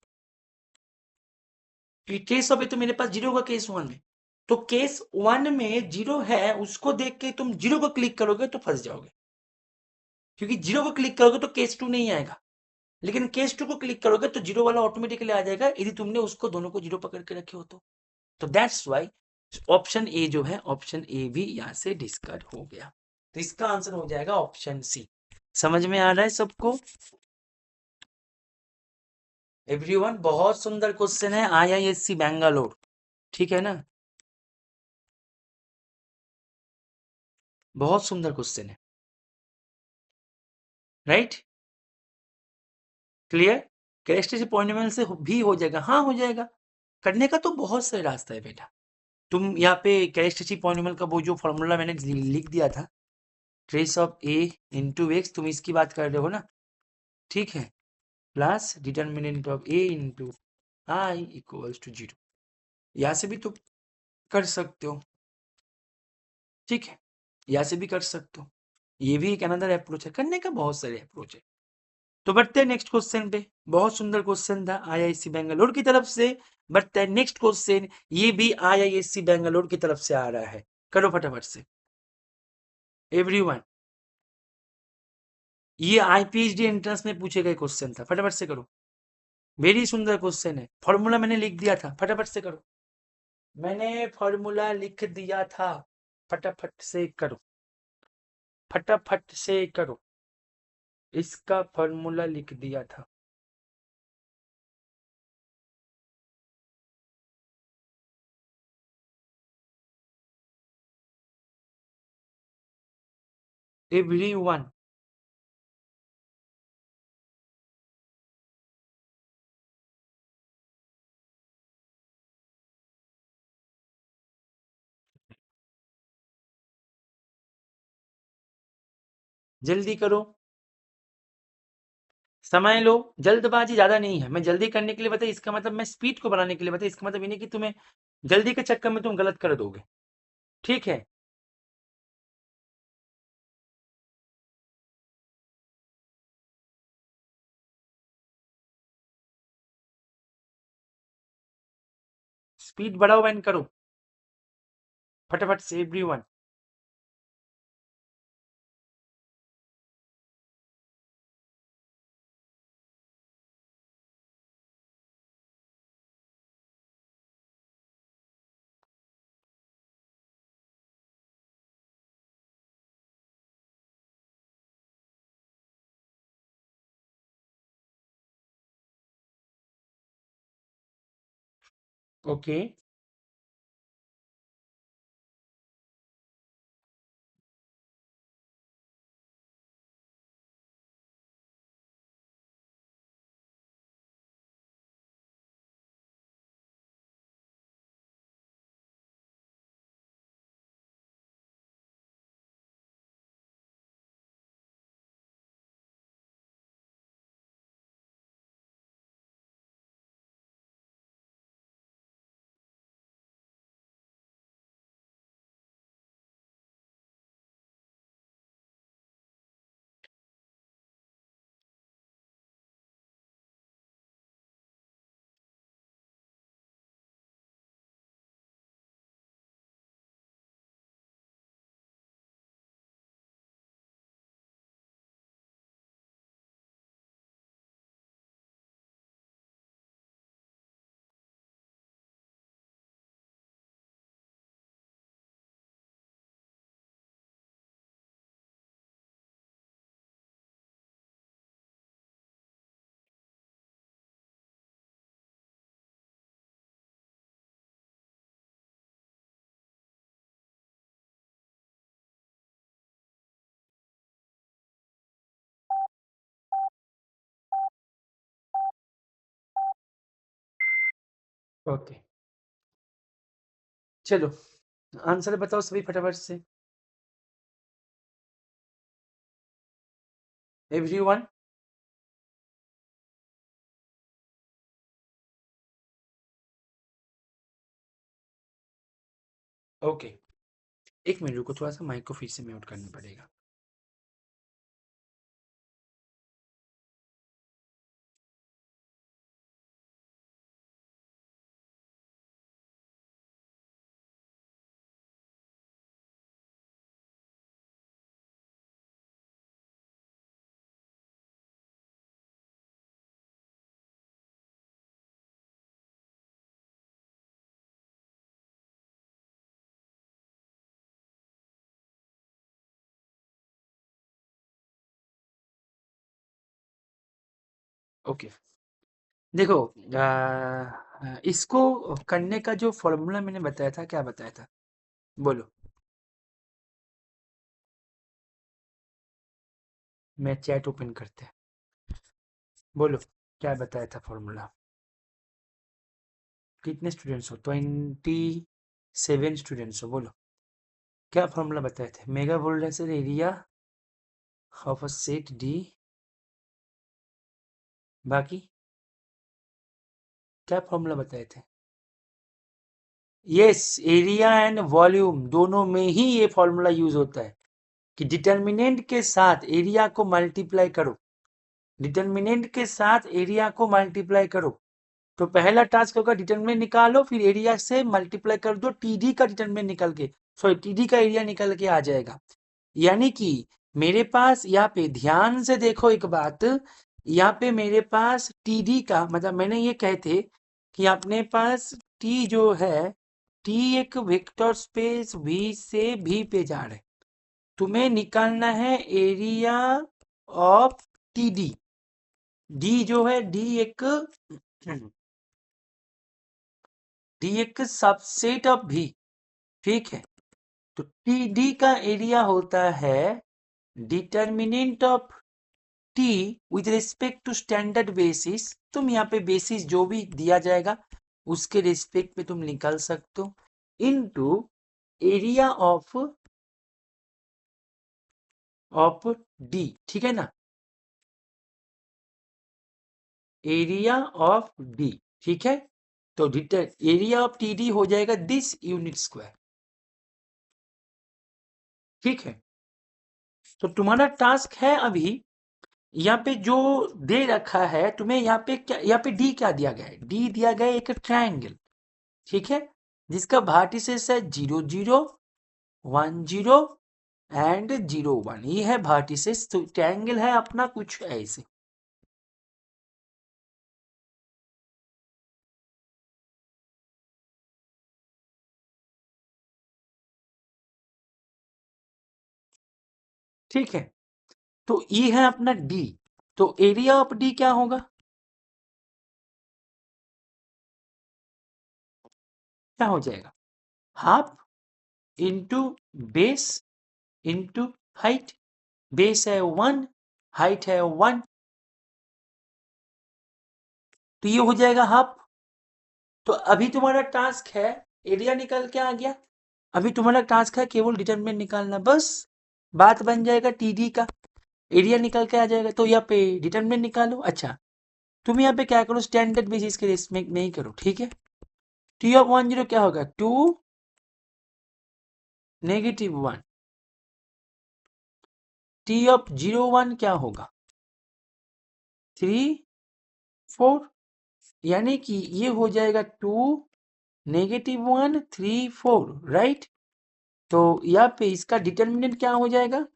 [SPEAKER 1] ट्रेस ऑफ ए तो मेरे पास 0 का केस 1 में, तो केस 1 में 0 है, उसको देख के तुम 0 को क्लिक करोगे तो फंस जाओगे, क्योंकि 0 को क्लिक करोगे तो केस 2 नहीं आएगा। लेकिन केस 2 को क्लिक करोगे तो 0 वाला ऑटोमेटिकली आ जाएगा, यदि तुमने उसको दोनों को 0 पकड़ के रखे हो तो दैट्स वाई ऑप्शन ए जो है, ऑप्शन ए भी यहाँ से डिस्कार्ड हो गया। तो इसका आंसर हो जाएगा ऑप्शन सी। समझ में आ रहा है सबको? एवरीवन, बहुत सुंदर क्वेश्चन है, IISc बेंगलोर। ठीक है ना, बहुत सुंदर क्वेश्चन है, राइट। क्लियर? कैरेक्टरिस्टिक पॉलिनोमियल से भी हो जाएगा, हाँ हो जाएगा। करने का तो बहुत सारे रास्ता है बेटा। तुम यहाँ पे कैरेक्टरिस्टिक पॉलिनोमियल का वो जो फॉर्मूला मैंने लिख दिया था, trace of A into X, तुम इसकी बात कर रहे हो ना, ठीक है, plus determinant of A into I equals to 0। यहाँ से भी तो कर सकते हो, ठीक है, यहाँ से भी कर सकते हो। ये भी एक अनदर अप्रोच है, करने का बहुत सारे अप्रोच है। तो बढ़ते हैं नेक्स्ट क्वेश्चन पे। बहुत सुंदर क्वेश्चन था आईआईसी बेंगलोर की तरफ से। बढ़ते हैं नेक्स्ट क्वेश्चन, ये भी आईआईएससी बेंगलोर की तरफ से आ रहा है। करो फटाफट से एवरीवन, ये आईपीएचडी एंट्रेंस में पूछे गए क्वेश्चन था, फटाफट से करो। वेरी सुंदर क्वेश्चन है। फॉर्मूला मैंने लिख दिया था, फटाफट से करो। मैंने फॉर्मूला लिख दिया था, फटाफट से करो, फटाफट से करो। इसका फॉर्मूला लिख दिया था। एवरीवन, जल्दी करो, समय लो, जल्दबाजी ज्यादा नहीं है। मैं जल्दी करने के लिए बताया, इसका मतलब मैं स्पीड को बढ़ाने के लिए बताया, इसका मतलब ये नहीं कि तुम्हें जल्दी के चक्कर में तुम गलत कर दोगे। ठीक है, स्पीड बढ़ाओ एंड करो फटाफट से एवरीवन। ओके, ओके, चलो आंसर बताओ सभी फटाफट से एवरीवन। ओके, एक मिनट रुको, थोड़ा सा माइक को फिर से म्यूट करना पड़ेगा। ओके, देखो, इसको करने का जो फॉर्मूला मैंने बताया था, क्या बताया था बोलो। मैं चैट ओपन करते हैं, बोलो क्या बताया था फॉर्मूला। कितने स्टूडेंट्स हो? 27 स्टूडेंट्स हो, बोलो क्या फॉर्मूला बताए थे। मेगा वोल्टाइजर area of a set D, बाकी क्या फॉर्मूला बताए थे। यस, एरिया एंड वॉल्यूम दोनों में ही ये फॉर्मूला यूज होता है कि डिटर्मिनेंट के साथ एरिया को मल्टीप्लाई करो। डिटर्मिनेंट के साथ एरिया को मल्टीप्लाई करो। तो पहला टास्क होगा डिटर्मिनेंट निकालो, फिर एरिया से मल्टीप्लाई कर दो, टीडी का डिटर्मिनेंट निकल के, सॉरी टीडी का एरिया निकल के आ जाएगा। यानी कि मेरे पास यहाँ पे ध्यान से देखो एक बात, यहाँ पे मेरे पास टीडी का मतलब मैंने ये कहते कि अपने पास टी जो है, टी एक वेक्टर स्पेस वी से भी पे जा रहा है। तुम्हें निकालना है एरिया ऑफ टीडी। डी जो है, डी एक सबसेट ऑफ भी, ठीक है। तो टी डी का एरिया होता है determinant of T with respect to standard basis. तुम यहाँ पे बेसिस जो भी दिया जाएगा उसके रिस्पेक्ट में तुम निकाल सकते हो, इनटू एरिया ऑफ डी, ठीक है ना, एरिया ऑफ डी, ठीक है। तो एरिया ऑफ टी डी हो जाएगा दिस यूनिट स्क्वायर, ठीक है। तो तुम्हारा टास्क है अभी यहाँ पे जो दे रखा है तुम्हें, यहाँ पे क्या, यहाँ पे डी क्या दिया गया है, डी दिया गया है एक ट्रायंगल, ठीक है, जिसका वर्टिसेस है 0 0 1 0 एंड 0 1, ये है वर्टिसेस। तो ट्रायंगल है अपना कुछ ऐसे, ठीक है। तो ये है अपना डी। तो एरिया ऑफ डी क्या होगा, क्या हो जाएगा, half into base into height. Base है 1, हाइट है 1, तो ये हो जाएगा हाफ। तो अभी तुम्हारा टास्क है, एरिया निकल के आ गया, अभी तुम्हारा टास्क है केवल डिटरमिनेंट निकालना, बस बात बन जाएगा टीडी का, एरिया निकल के आ जाएगा। तो यहाँ पे डिटरमिनेंट निकालो। अच्छा, तुम यहाँ पे क्या करो, स्टैंडर्ड बेसिस के रिस्पेक्ट में ही करो, ठीक है। टी ऑफ 1 0 क्या होगा, 2 नेगेटिव 1। टी ऑफ 0 1 क्या होगा, 3 4। यानी कि ये हो जाएगा 2 नेगेटिव 1 3 4, राइट। तो यहाँ पे इसका डिटर्मिनेंट क्या हो जाएगा,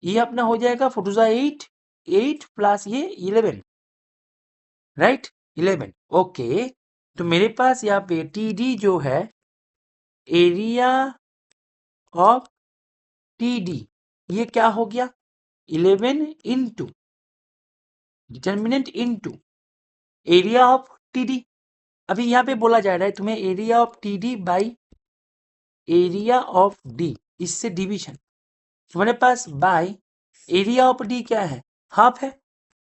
[SPEAKER 1] ये अपना हो जाएगा 4 टू 8, 8 प्लस ये 11, राइट, 11, ओके। तो मेरे पास यहाँ पे टी डी जो है, एरिया ऑफ टी डी, ये क्या हो गया, 11 into determinant into area of T D. अभी यहाँ पे बोला जा रहा है तुम्हें area of T D by area of D, इससे डिवीजन। तुम्हारे पास बाय एरिया ऑफ डी क्या है, हाफ है,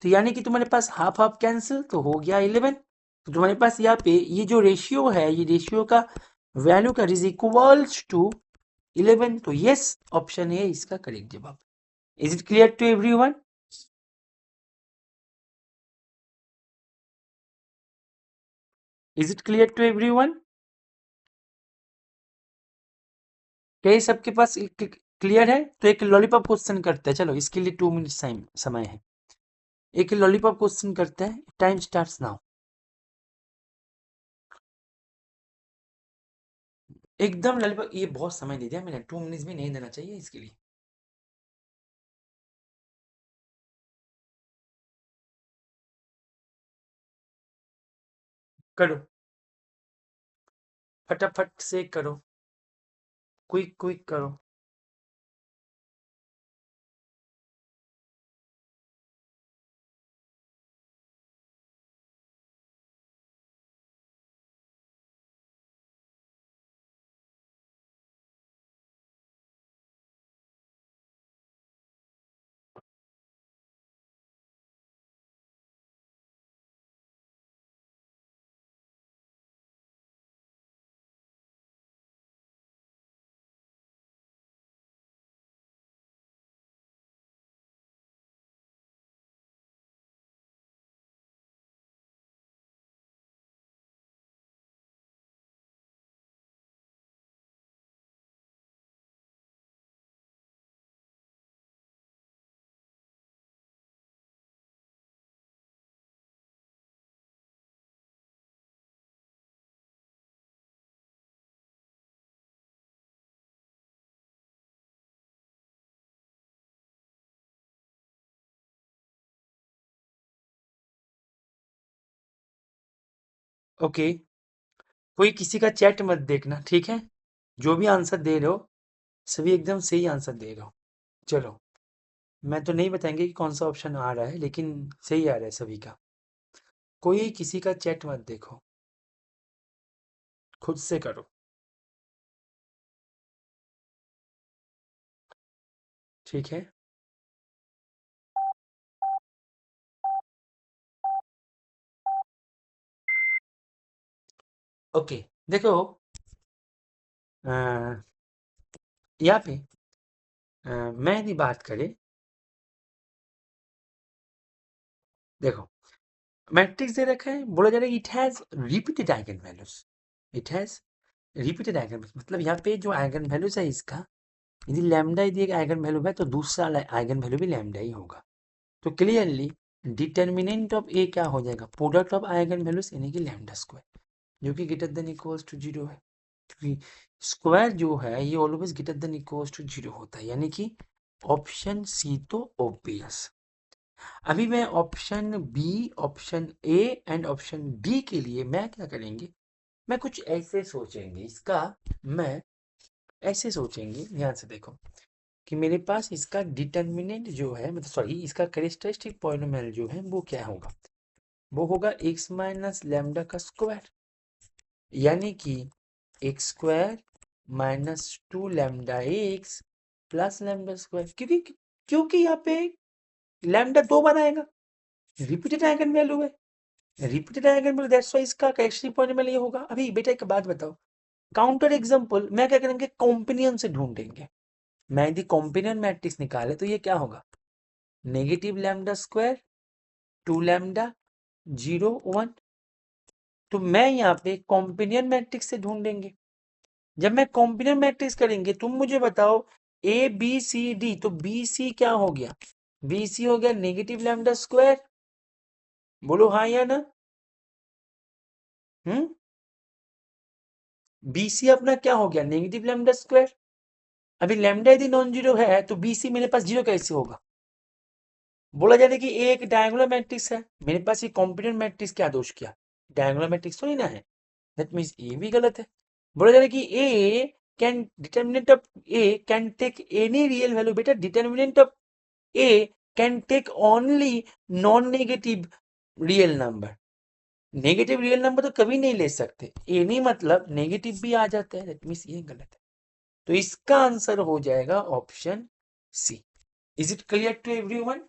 [SPEAKER 1] तो यानी कि तुम्हारे पास हाफ हाफ कैंसिल, तो हो गया 11। तो तुम्हारे पास यहाँ पे ये जो रेशियो है, ये रेशियो का वैल्यू का इज इक्वल्स टू 11। तो यस, ऑप्शन ए इसका करेक्ट जवाब। Is it clear to everyone, is it clear to everyone, क्या ये सबके पास क्लियर है। तो एक लॉलीपॉप क्वेश्चन करते हैं, चलो इसके लिए 2 मिनट समय है, एक लॉलीपॉप क्वेश्चन करते हैं, टाइम स्टार्ट्स नाउ। एकदम लॉलीपॉप, ये बहुत समय दे दिया मैंने, 2 मिनट भी नहीं देना चाहिए इसके लिए। करो, फटाफट से करो, क्विक क्विक करो। ओके, कोई किसी का चैट मत देखना, ठीक है? जो भी आंसर दे रहे हो सभी एकदम सही आंसर दे रहे हो। चलो, मैं तो नहीं बताएंगे कि कौन सा ऑप्शन आ रहा है, लेकिन सही आ रहा है सभी का। कोई किसी का चैट मत देखो, खुद से करो। ठीक है, ओके। देखो, अ, यहाँ पे मैं यदि बात करें, देखो मैट्रिक्स दे रखा है, बोला जा रहा है it has repeated eigen values. It has repeated eigen values मतलब यहाँ पे जो आइगन वैल्यूज है इसका, यदि लैम्डा यदि एक आइगन वैल्यू है तो दूसरा आइगन वैल्यू भी लैम्डा ही होगा। तो क्लियरली डिटर्मिनेंट ऑफ ए क्या हो जाएगा, प्रोडक्ट ऑफ आइगन वैल्यूज यानी कि लैम्डा स्क्वायर, जो कि greater than equals to zero है। क्योंकि स्क्वायर जो है ये always greater than equals to zero होता है, यानी कि ऑप्शन सी तो ऑब्वियस। अभी मैं option B, option A and option D के लिए मैं क्या करेंगे, मैं कुछ ऐसे सोचेंगे इसका। मैं ऐसे सोचेंगे, ध्यान से देखो, कि मेरे पास इसका डिटर्मिनेंट जो है, मतलब सॉरी, इसका कैरेक्टरिस्टिक पॉलिनोमियल जो है वो क्या होगा, वो होगा एक्स माइनस लैम्डा का स्क्वायर, यानी कि x square minus two lambda x plus lambda square. क्योंकि क्योंकि यहाँ पे लैम्डा दो बार आएगा, रिपीटेड आइगन वैल्यू है, repeated eigen value, that's why इसका कैरेक्टरिस्टिक पॉलिनोमियल ये होगा। अभी बेटा एक बात बताओ, काउंटर एग्जांपल मैं क्या करेंगे, कॉम्बिनियन से ढूंढेंगे। मैं यदि कॉम्बिनियन मैट्रिक्स निकाले तो ये क्या होगा, negative lambda square, two lambda, zero, one. तो मैं यहाँ पे कॉम्बिनियन मैट्रिक्स से ढूंढेंगे। जब मैं कॉम्बिनियन मैट्रिक्स करेंगे, तुम मुझे बताओ ए बी सी डी, तो बी सी क्या हो गया, बी सी हो गया नेगेटिव लैम्डा स्क्वायर। बोलो हाँ या ना। हम्म, बी सी अपना क्या हो गया, नेगेटिव लैम्डा स्क्वायर। अभी लैम्डा यदि नॉन जीरो है तो बी सी मेरे पास जीरो कैसे होगा। बोला जाए कि ए एक डायगोनल मैट्रिक्स है, मेरे पास ये कॉम्बिनेंट मैट्रिक्स क्या दोष किया, डायगोनल मैट्रिक्स तो नहीं ना है, दैट मींस ए भी गलत है। बोला जा रहा है कि A can determinant of A can take any real value, बेटा determinant of A can take only non negative real number, negative real number तो कभी नहीं ले सकते, एनी मतलब नेगेटिव भी आ जाता है, दैट मींस ये गलत है। तो इसका आंसर हो जाएगा option C. Is it clear to everyone?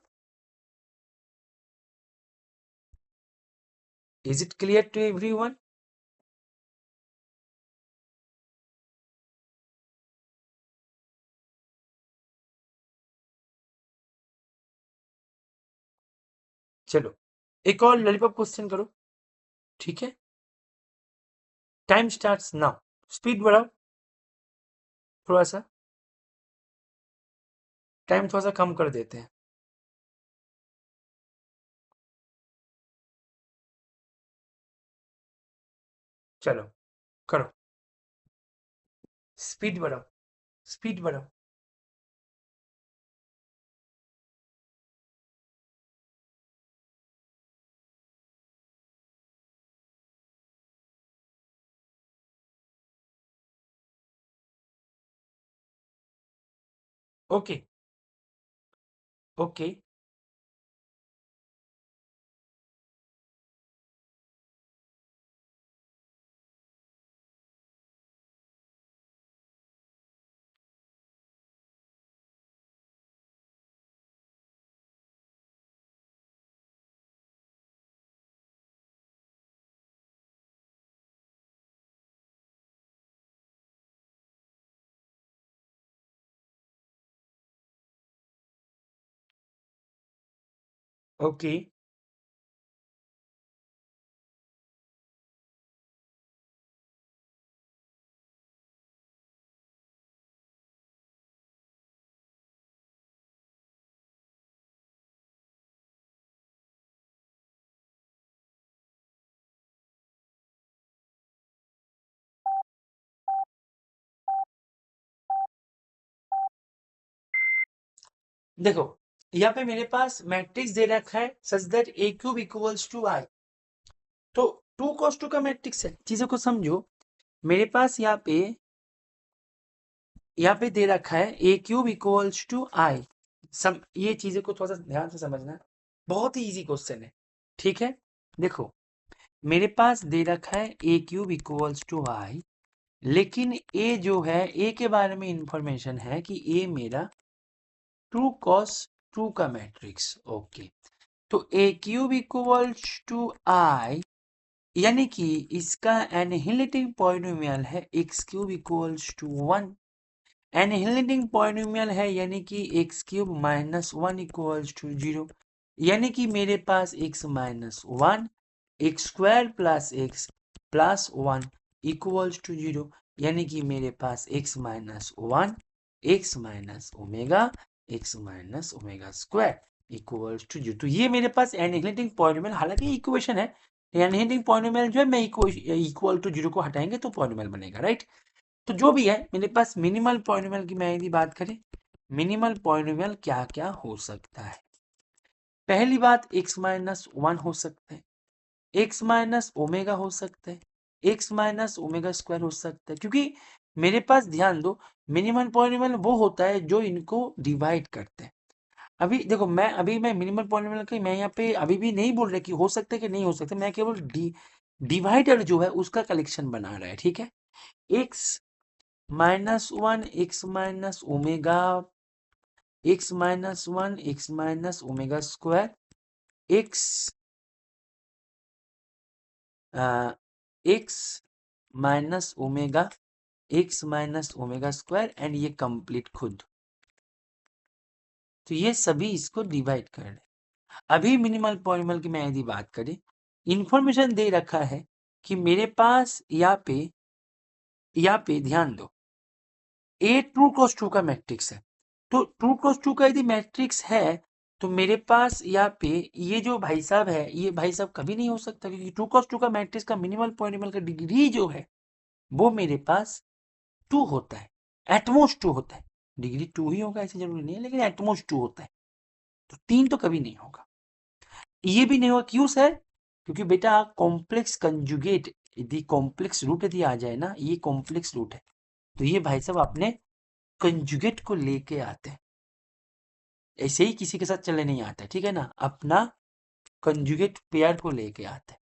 [SPEAKER 1] Is it clear to everyone? चलो, एक और लॉलीपॉप क्वेश्चन करो, ठीक है? Time starts now. स्पीड बढ़ाओ थोड़ा सा, टाइम थोड़ा सा कम कर देते हैं। चलो करो, स्पीड बढ़ाओ, स्पीड बढ़ाओ। Okay, okay, okay. देखो, यहाँ पे मेरे पास मैट्रिक्स दे रखा है such that A cube equals to I. तो टू कॉस टू का मैट्रिक्स है, चीजों को समझो। मेरे पास यहाँ पे दे रखा है ए क्यूब इक्वल्स टू आई। ये चीजें को थोड़ा सा ध्यान से समझना, बहुत ही इजी क्वेश्चन है। ठीक है, देखो मेरे पास दे रखा है ए क्यूब इक्वल्स टू आई, लेकिन ए जो है, ए के बारे में इंफॉर्मेशन है कि ए मेरा टू कॉस टू का मैट्रिक्स। ओके, तो A cube equals to I, यानी कि इसका एनहिलेटिंग पॉलिनोमियल है x cube equals to one. Annihilating polynomial है यानी कि x cube minus one equals to zero, यानी कि मेरे पास x minus one, x square plus one equals to zero, यानी कि मेरे पास x minus one, x minus omega square equals to zero. तो ये मेरे पास एनहिलेटिंग पॉलिनोमियल, हालांकि इक्वेशन है, एनहिलेटिंग पॉलिनोमियल जो है, मैं इक्वल टू जीरो को हटाएंगे तो पॉलिनोमियल बनेगा, राइट। तो जो भी है मेरे पास मिनिमल पॉलिनोमियल की मैं यदि बात करें, मिनिमल पॉलिनोमियल क्या क्या हो सकता है। पहली बात एक्स माइनस वन हो सकता है, एक्स माइनस ओमेगा हो सकता है, एक्स माइनस ओमेगा स्क्वायर हो सकता है, क्योंकि मेरे पास ध्यान दो, मिनिमल पॉलिनोमियल वो होता है जो इनको डिवाइड करते हैं। अभी देखो, मैं मिनिमल पॉलिनोमियल की मैं यहाँ पे अभी भी नहीं बोल रहा कि हो सकता है कि नहीं हो सकता, मैं केवल डिवाइडर जो है उसका कलेक्शन बना रहा है, ठीक है। X minus one, x minus omega, x minus one, x minus omega square, x x minus omega, x minus omega square and ये कंप्लीट खुद। तो ये सभी इसको डिवाइड कर रहे। अभी मिनिमल पॉलिनोमियल की मैं यदि बात करें, इंफॉर्मेशन दे रखा है कि मेरे पास यहाँ पे ध्यान दो, ए ट्रू क्रॉस टू का मैट्रिक्स है। तो ट्रू क्रॉस टू का यदि मैट्रिक्स है, तो मेरे पास यहाँ पे ये जो भाई साहब है, ये भाई साहब कभी नहीं हो सकता, क्योंकि ट्रू क्रॉस टू का मैट्रिक्स का मिनिमल पॉलिनोमियल का डिग्री जो है वो मेरे पास टू होता है, एटमोस्ट टू होता है। डिग्री टू ही होगा ऐसे जरूरी नहीं है, लेकिन एटमोस्ट टू होता है। तो तीन तो कभी नहीं होगा, ये भी नहीं होगा। क्यों सर? क्योंकि बेटा कॉम्प्लेक्स कंजुगेट, यदि कॉम्प्लेक्स रूट यदि आ जाए ना, ये कॉम्प्लेक्स रूट है, तो ये भाई साहब अपने कंजुगेट को लेके आते हैं। ऐसे ही किसी के साथ चले नहीं आता है, ठीक है ना, अपना कंजुगेट पेयर को लेके आते हैं,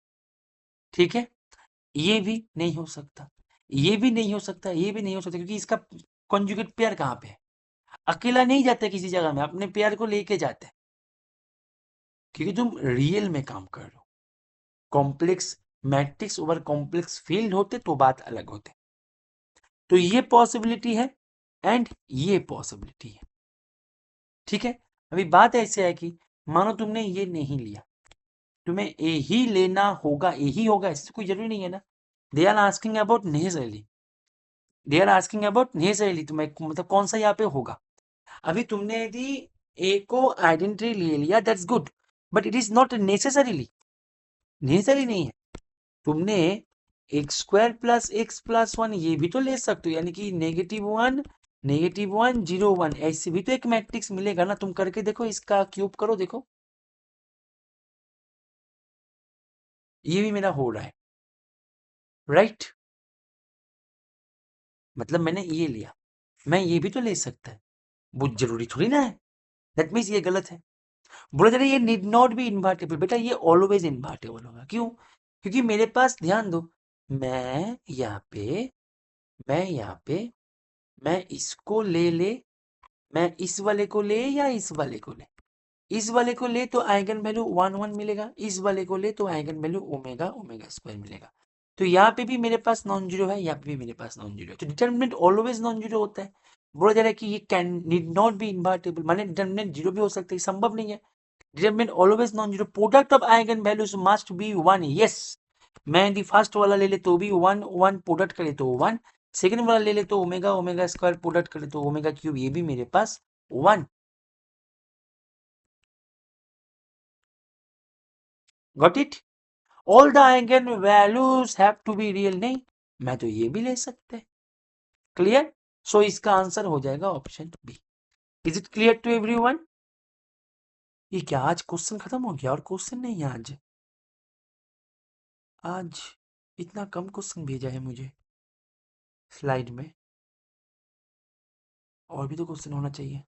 [SPEAKER 1] ठीक है। ये भी नहीं हो सकता, ये भी नहीं हो सकता, ये भी नहीं हो सकता, क्योंकि इसका कंजुगेट पेयर कहाँ पे है? अकेला नहीं जाता किसी जगह में, अपने पेयर को लेके जाते हैं, क्योंकि तुम रियल में काम कर रहे हो। Complex matrix over complex field होते तो बात अलग होते। तो ये पॉसिबिलिटी है एंड ये पॉसिबिलिटी है, ठीक है। अभी बात ऐसे है कि मानो तुमने ये नहीं लिया, तुम्हें ए ही लेना होगा, ए ही होगा, ऐसे कोई जरूरी नहीं है ना। They are asking about necessarily, they are asking about necessarily, तुम्हें मतलब कौन सा यहाँ पे होगा। अभी तुमने यदि ए को आइडेंटिटी ले लिया, that's good, but it is not necessarily, necessary नहीं है। तुमने एक्स स्क्वायर प्लस वन ये भी तो ले सकते हो, यानी कि नेगेटिव वन जीरो वन, ऐसे भी तो एक मैट्रिक्स मिलेगा ना। तुम करके देखो, इसका क्यूब करो, देखो ये भी मेरा हो रहा है, राइट। मतलब मैंने ये लिया, मैं ये भी तो ले सकता है, वो जरूरी थोड़ी ना है। दैट मीन्स ये गलत है। बोला जा रहा है ये नीड नॉट बी इन्वर्टेबल, बेटा ये ऑलवेज इन्वर्टेबल होगा। क्यों? क्योंकि मेरे पास ध्यान दो, मैं यहाँ पे मैं यहाँ पे मैं इसको ले, मैं इस वाले को ले या इस वाले को ले, इस वाले को ले तो आइगन वैल्यू वन वन मिलेगा, इस वाले को ले तो eigen value omega omega square मिलेगा। तो यहाँ पे भी मेरे पास नॉन जीरो है, यहाँ पे भी मेरे पास नॉन जीरो है, तो डिटर्मिनेंट ऑलवेज नॉन जीरो होता है। बोला जा रहा है कि ये can need not B invertible, माने डिटर्मिनेंट जीरो भी हो सकता है, संभव नहीं है। Determinant always non zero, product of eigen values must be one, yes. मैं यदि फर्स्ट वाला ले ले तो भी वन वन, प्रोडक्ट करे तो वन, सेकंड वाला ले ले तो ओमेगा ओमेगा स्क्वायर, प्रोडक्ट करे तो ओमेगा क्यूब, ये भी मेरे पास one. Got it? All the eigen values have to be real, नहीं, मैं तो ये भी ले सकते। क्लियर? सो इसका आंसर हो जाएगा option B. Is it clear to everyone? ये क्या आज क्वेश्चन खत्म हो गया और क्वेश्चन नहीं है आज? आज इतना कम क्वेश्चन भेजा है मुझे स्लाइड में, और भी तो क्वेश्चन होना चाहिए।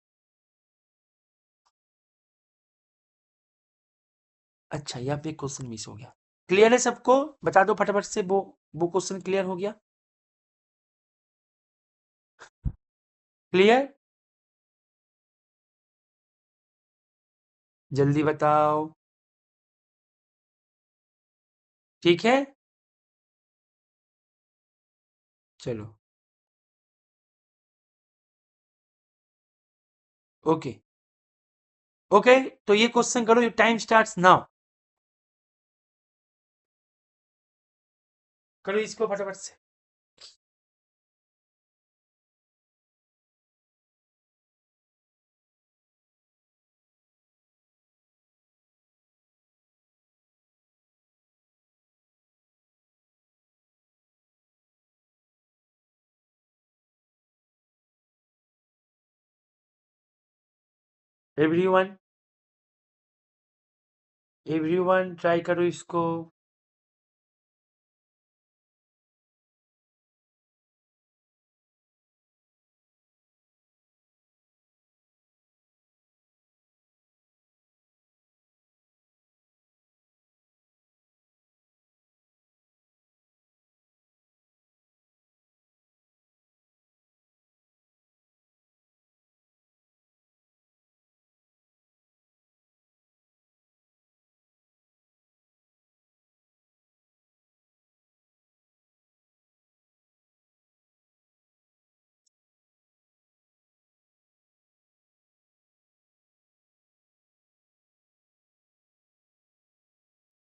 [SPEAKER 1] अच्छा, यहाँ पे क्वेश्चन मिस हो गया। क्लियर है सबको? बता दो फटाफट से, वो क्वेश्चन क्लियर हो गया? क्लियर? जल्दी बताओ। ठीक है, चलो ओके। ओके, तो ये क्वेश्चन करो, टाइम स्टार्ट्स नाउ। करो इसको फटाफट से। एवरीवन, एवरीवन ट्राई करो इसको।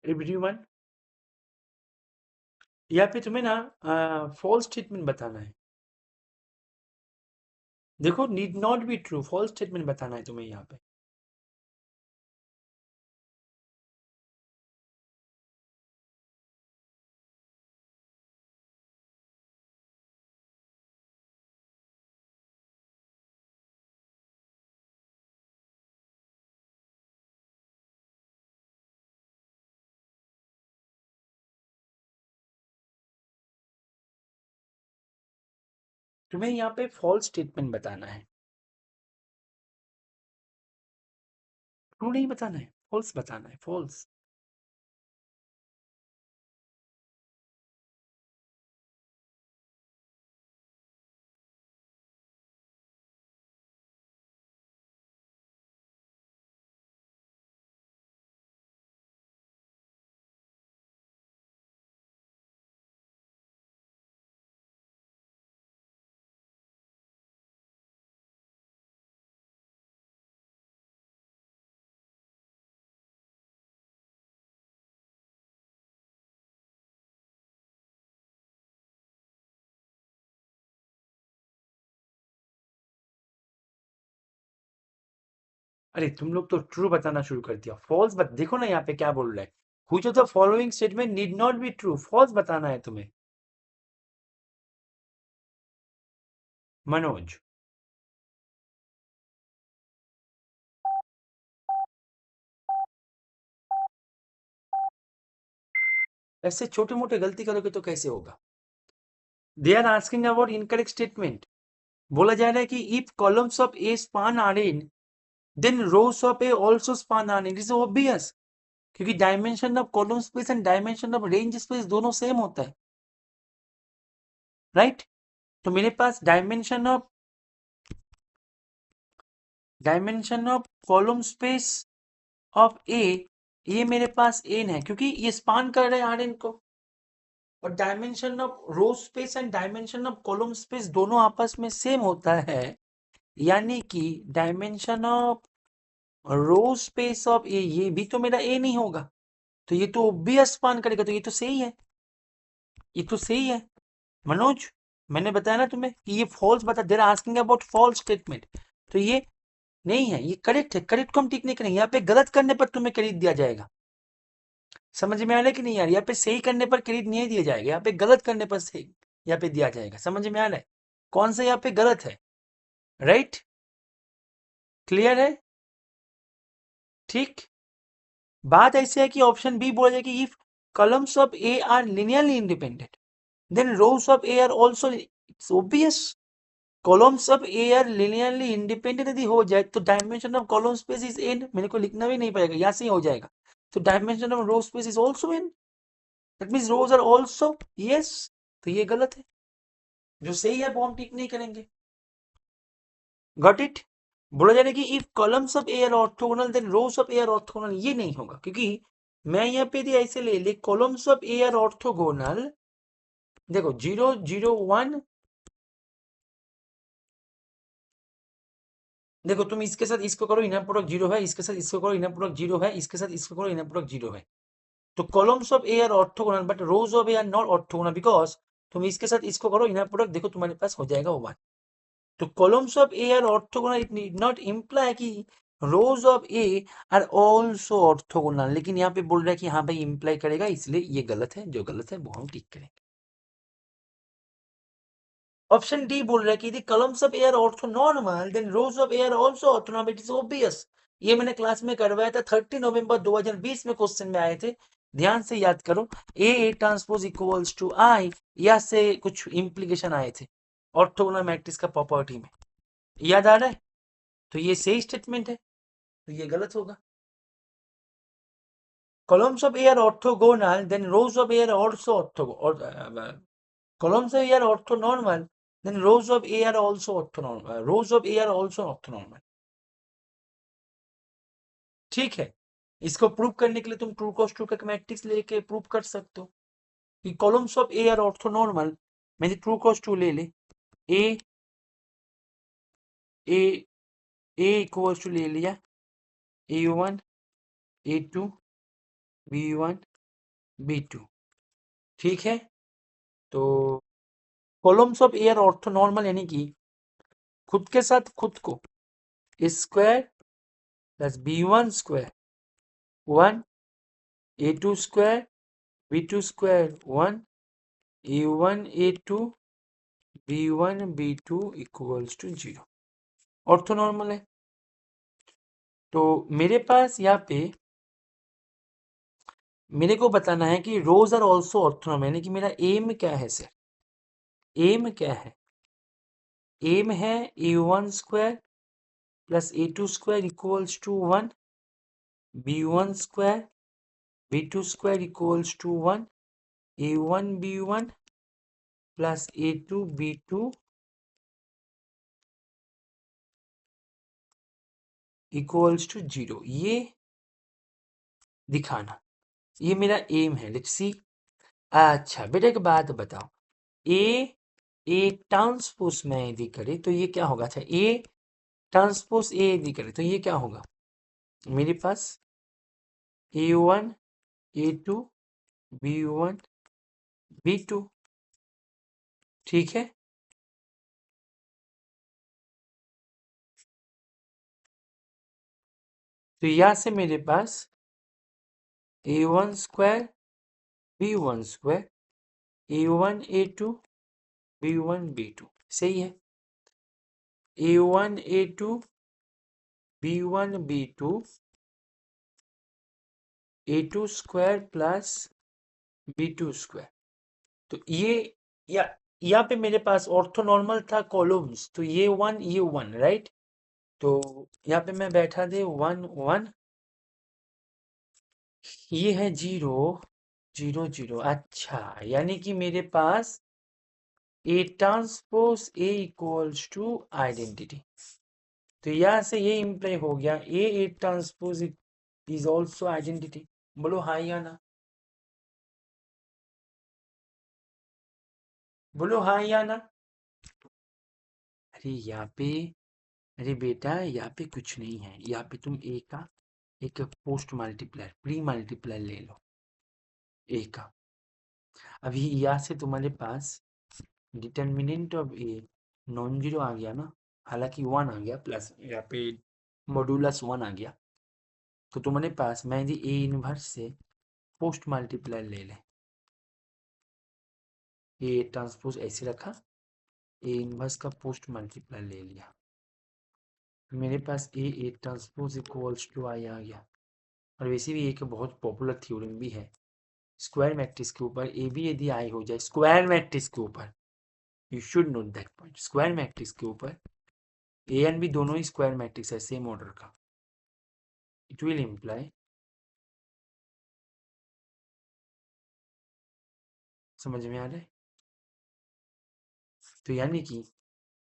[SPEAKER 1] एवरीवन, यहाँ पे तुम्हें ना फॉल्स स्टेटमेंट बताना है। देखो, need not be true, false statement बताना है तुम्हें यहाँ पे। तुम्हें यहाँ पे फॉल्स स्टेटमेंट बताना है, ट्रू नहीं बताना है, फॉल्स बताना है, फॉल्स। अरे तुम लोग तो ट्रू बताना शुरू कर दिया, फॉल्स देखो ना यहाँ पे क्या बोल रहा है, which of the following statement need not be true, false बताना है तुम्हें। मनोज, ऐसे छोटे मोटे गलती करोगे तो कैसे होगा? They are asking about incorrect statement. बोला जा रहा है कि if columns of A span R n, then rows of A also span R n, it is obvious, क्योंकि dimension of column space and dimension of range space दोनों same होता है, right? तो मेरे पास dimension of column space of A, ये मेरे पास N है क्योंकि ये स्पान कर रहे हैं आर एन को, और dimension of row space and dimension of column space दोनों आपस में सेम होता है, यानी कि dimension of row space of A, ये भी तो मेरा ए नहीं होगा, तो ये तो ऑब्वियस स्पान करेगा, तो ये तो सही है, ये तो सही है। मनोज, मैंने बताया ना तुम्हें कि ये फॉल्स बता, देर आस्किंग अबाउट फॉल्स स्टेटमेंट, तो ये नहीं है, ये करेक्ट है, करेक्ट को हम टिक नहीं करेंगे, यहाँ पे गलत करने पर तुम्हें क्रेडिट दिया जाएगा। समझ में आ रहा है कि नहीं यार? यहाँ पे सही करने पर क्रेडिट नहीं दिया जाएगा, यहाँ पे गलत करने पर सही यहाँ पे दिया जाएगा। समझ में आ रहा है कौन सा यहाँ पे गलत है? राइट? क्लियर है? ठीक। बात ऐसे है कि ऑप्शन बी बोला जाए कि if columns of A are linearly independent, then rows of A are also, it's obvious. Columns of A are linearly independent यदि हो जाए तो dimension of column space is an, मेरे को लिखना भी नहीं पड़ेगा, यहाँ से ही हो जाएगा। तो dimension of row space is also N, that means rows are also, yes. तो ये गलत है, जो सही है वो हम टिक नहीं करेंगे। Got it? बोला जाए कि if columns of A are orthogonal then rows of A are orthogonal, ये नहीं होगा, क्योंकि मैं यहाँ पे यदि ऐसे ले ले columns of A are orthogonal, देखो 0 0 1, देखो तुम इसके साथ इसको करो, इनर प्रोडक्ट 0 है, इसके साथ इसको करो, इनर प्रोडक्ट 0 है, इसके साथ इसको करो, इनर प्रोडक्ट 0 है। तो columns of A are orthogonal but rose of A are not orthogonal, because तुम इसके साथ इसको करो, इनर प्रोडक्ट देखो तुम्हारे पास हो जाएगा 1। तो columns of A are orthogonal, it need not imply कि rows of A are also orthogonal, लेकिन यहाँ पे बोल रहा है कि हाँ भाई इम्प्लाई करेगा, इसलिए ये गलत है, जो गलत है वो हम ठीक करेंगे। ऑप्शन डी बोल रहा है कि यदि columns of A are orthonormal then rows of A are also orthonormal, it is obvious. ये मैंने क्लास में करवाया था, 30 नवंबर 2020 में क्वेश्चन में आए थे, ध्यान से याद करो। ए ट्रांसपोज इक्वल्स टू आई, या से कुछ इंप्लीकेशन आए थे ऑर्थोगोनल मैट्रिक्स का प्रॉपर्टी में, याद आ रहा है? तो ये सही स्टेटमेंट है, तो ये गलत होगा। columns of A are orthogonal, then rows of A are also columns of A are orthonormal, then rows of A are also orthonormal. Rows of A are also orthonormal. ठीक है, इसको प्रूव करने के लिए तुम ट्रू कॉस ट्रू का matrix लेके prove कर सकते हो कि columns of A are orthonormal. मैंने ट्रू कॉस ट्रू ले ए ए ए इक्वल्स टू ले लिया A1 A2 B1 B2, ठीक है। तो columns of A are orthonormal यानी कि खुद के साथ खुद को square plus B1 square 1 A2 square B2 square 1 A1 A2 B1 B2 equals to 0 orthonormal है। तो मेरे पास यहाँ पे मेरे को बताना है कि रोज आर ऑल्सो ऑर्थोनॉर्मल, यानी कि मेरा एम क्या है सर? एम क्या है? एम है A1 square plus A2 square equals to 1, B1 square B2 square equals to 1, A1 B1 plus A2 B2 equals to 0, ये दिखाना, ये मेरा एम है। Let's see. अच्छा बेटा एक बात बताओ, ए ट्रांसपोज में यदि करे तो ये क्या होगा? अच्छा ए ट्रांसपोज ए यदि करे तो ये क्या होगा? मेरे पास A1 A2 B1 B2, ठीक है। तो यहां से मेरे पास A1 square B1 square A1 A2 B1 B2 सही है। A1 A2 B1 B2 A2 square plus B2 square. तो ये या यहाँ पे मेरे पास ऑर्थोनॉर्मल था कॉलम्स, तो ये 1 ये 1, राइट। तो यहाँ पे मैं बैठा दे 1 1, ये है 0 0 0। अच्छा यानी कि मेरे पास A transpose A equals to identity. तो यहाँ से ये इंप्लाई हो गया A transpose is also identity. बोलो हाँ या ना, बोलो हाँ या ना। अरे यहाँ पे, अरे बेटा यहाँ पे कुछ नहीं है, यहाँ पे तुम ए का एक पोस्ट मल्टीप्लायर प्री मल्टीप्लायर ले लो ए का। अभी यहाँ से तुम्हारे पास determinant of A non zero आ गया ना, हालांकि 1 आ गया प्लस यहाँ पे मॉडुलस 1 आ गया। तो तुम्हारे पास मैं यदि ए इनवर्स से पोस्ट मल्टीप्लायर ले लें, ए ट्रांसपोज ऐसे रखा, ए इनवर्स का पोस्ट मल्टीप्लायर ले लिया, मेरे पास ए ट्रांसपोज इक्वल्स टू आई आ गया। और वैसे भी एक बहुत पॉपुलर थ्योरम भी है स्क्वायर मैट्रिक्स के ऊपर ए भी यदि आई हो जाए स्क्वायर मैट्रिक्स के ऊपर, you should note that point, square matrix के ऊपर ए एंड बी दोनों ही स्क्वायर मैट्रिक्स है सेम ऑर्डर का, इट विल इम्प्लाई, समझ में आ रहा है? तो यानी कि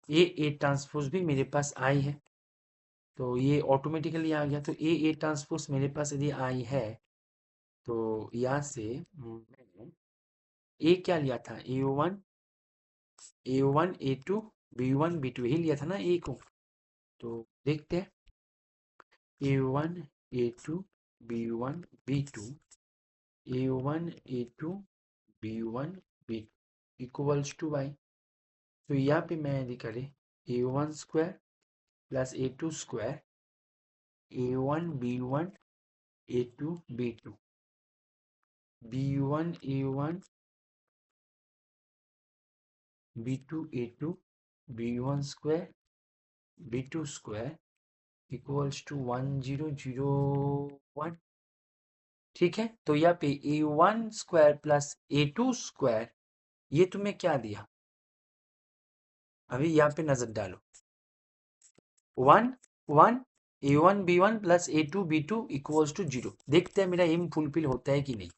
[SPEAKER 1] ए ट्रांसपोज भी मेरे पास आई है, तो ये ऑटोमेटिकली आ गया। तो ए ट्रांसपोज मेरे पास यदि आई है तो यहाँ से मैंने ए क्या लिया था, A one A two B one B two, यही लिया था ना ए को। तो देखते हैं A one A two B one B two, A one A two B one B two equals to Y. तो यहाँ पे मैं यदि करें A one square plus A two square A one B one A two B two B one A one B two A two B one square B two square equals to 1001। ठीक है, तो यहाँ पे A one square plus A two square, ये तुम्हें क्या दिया, अभी यहाँ पे नजर डालो, 1 1 A one B one plus A two B two equals to 0। देखते हैं मेरा एम फुलफिल होता है कि नहीं।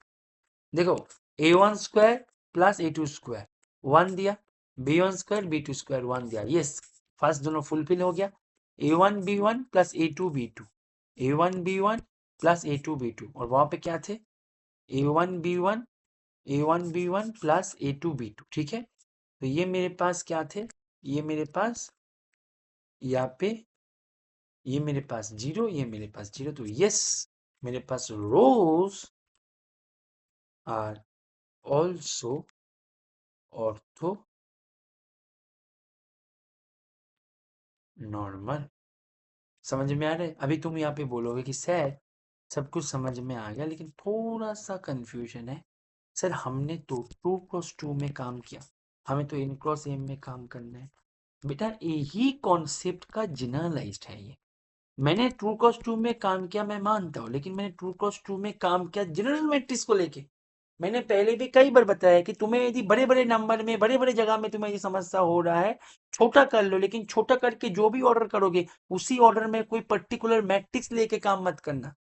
[SPEAKER 1] देखो A1 square plus A two square 1 दिया, बी1 स्क्वायर बी2 स्क्वायर 1 दिया, यस फर्स्ट दोनों फुलफिल हो गया। A1 B one plus A two बी2, A1 B one plus A two बी2, और वहां पे क्या थे, ए1 बी1 प्लस ए2 बी2। ठीक है, तो ये मेरे पास क्या थे, ये मेरे पास यहाँ पे, ये मेरे पास 0, ये मेरे पास 0, तो यस मेरे पास रोज आर ऑल्सो ऑर्थो नॉर्मल। समझ में आ रहा है? अभी तुम यहाँ पे बोलोगे कि सर सब कुछ समझ में आ गया लेकिन थोड़ा सा कंफ्यूजन है। सर हमने तो 2x2 में काम किया, हमें तो n×m में काम करना है। बेटा यही कॉन्सेप्ट का जनरलाइज्ड है ये। मैंने 2x2 में काम किया मैं मानता हूँ, लेकिन मैंने 2x2 में काम किया जनरल मैट्रिक्स को लेके। मैंने पहले भी कई बार बताया कि तुम्हें यदि बड़े बड़े नंबर में बड़े बड़े जगह में तुम्हें ये समस्या हो रहा है, छोटा कर लो, लेकिन छोटा करके जो भी ऑर्डर करोगे उसी ऑर्डर में कोई पर्टिकुलर मैट्रिक्स लेके काम मत करना,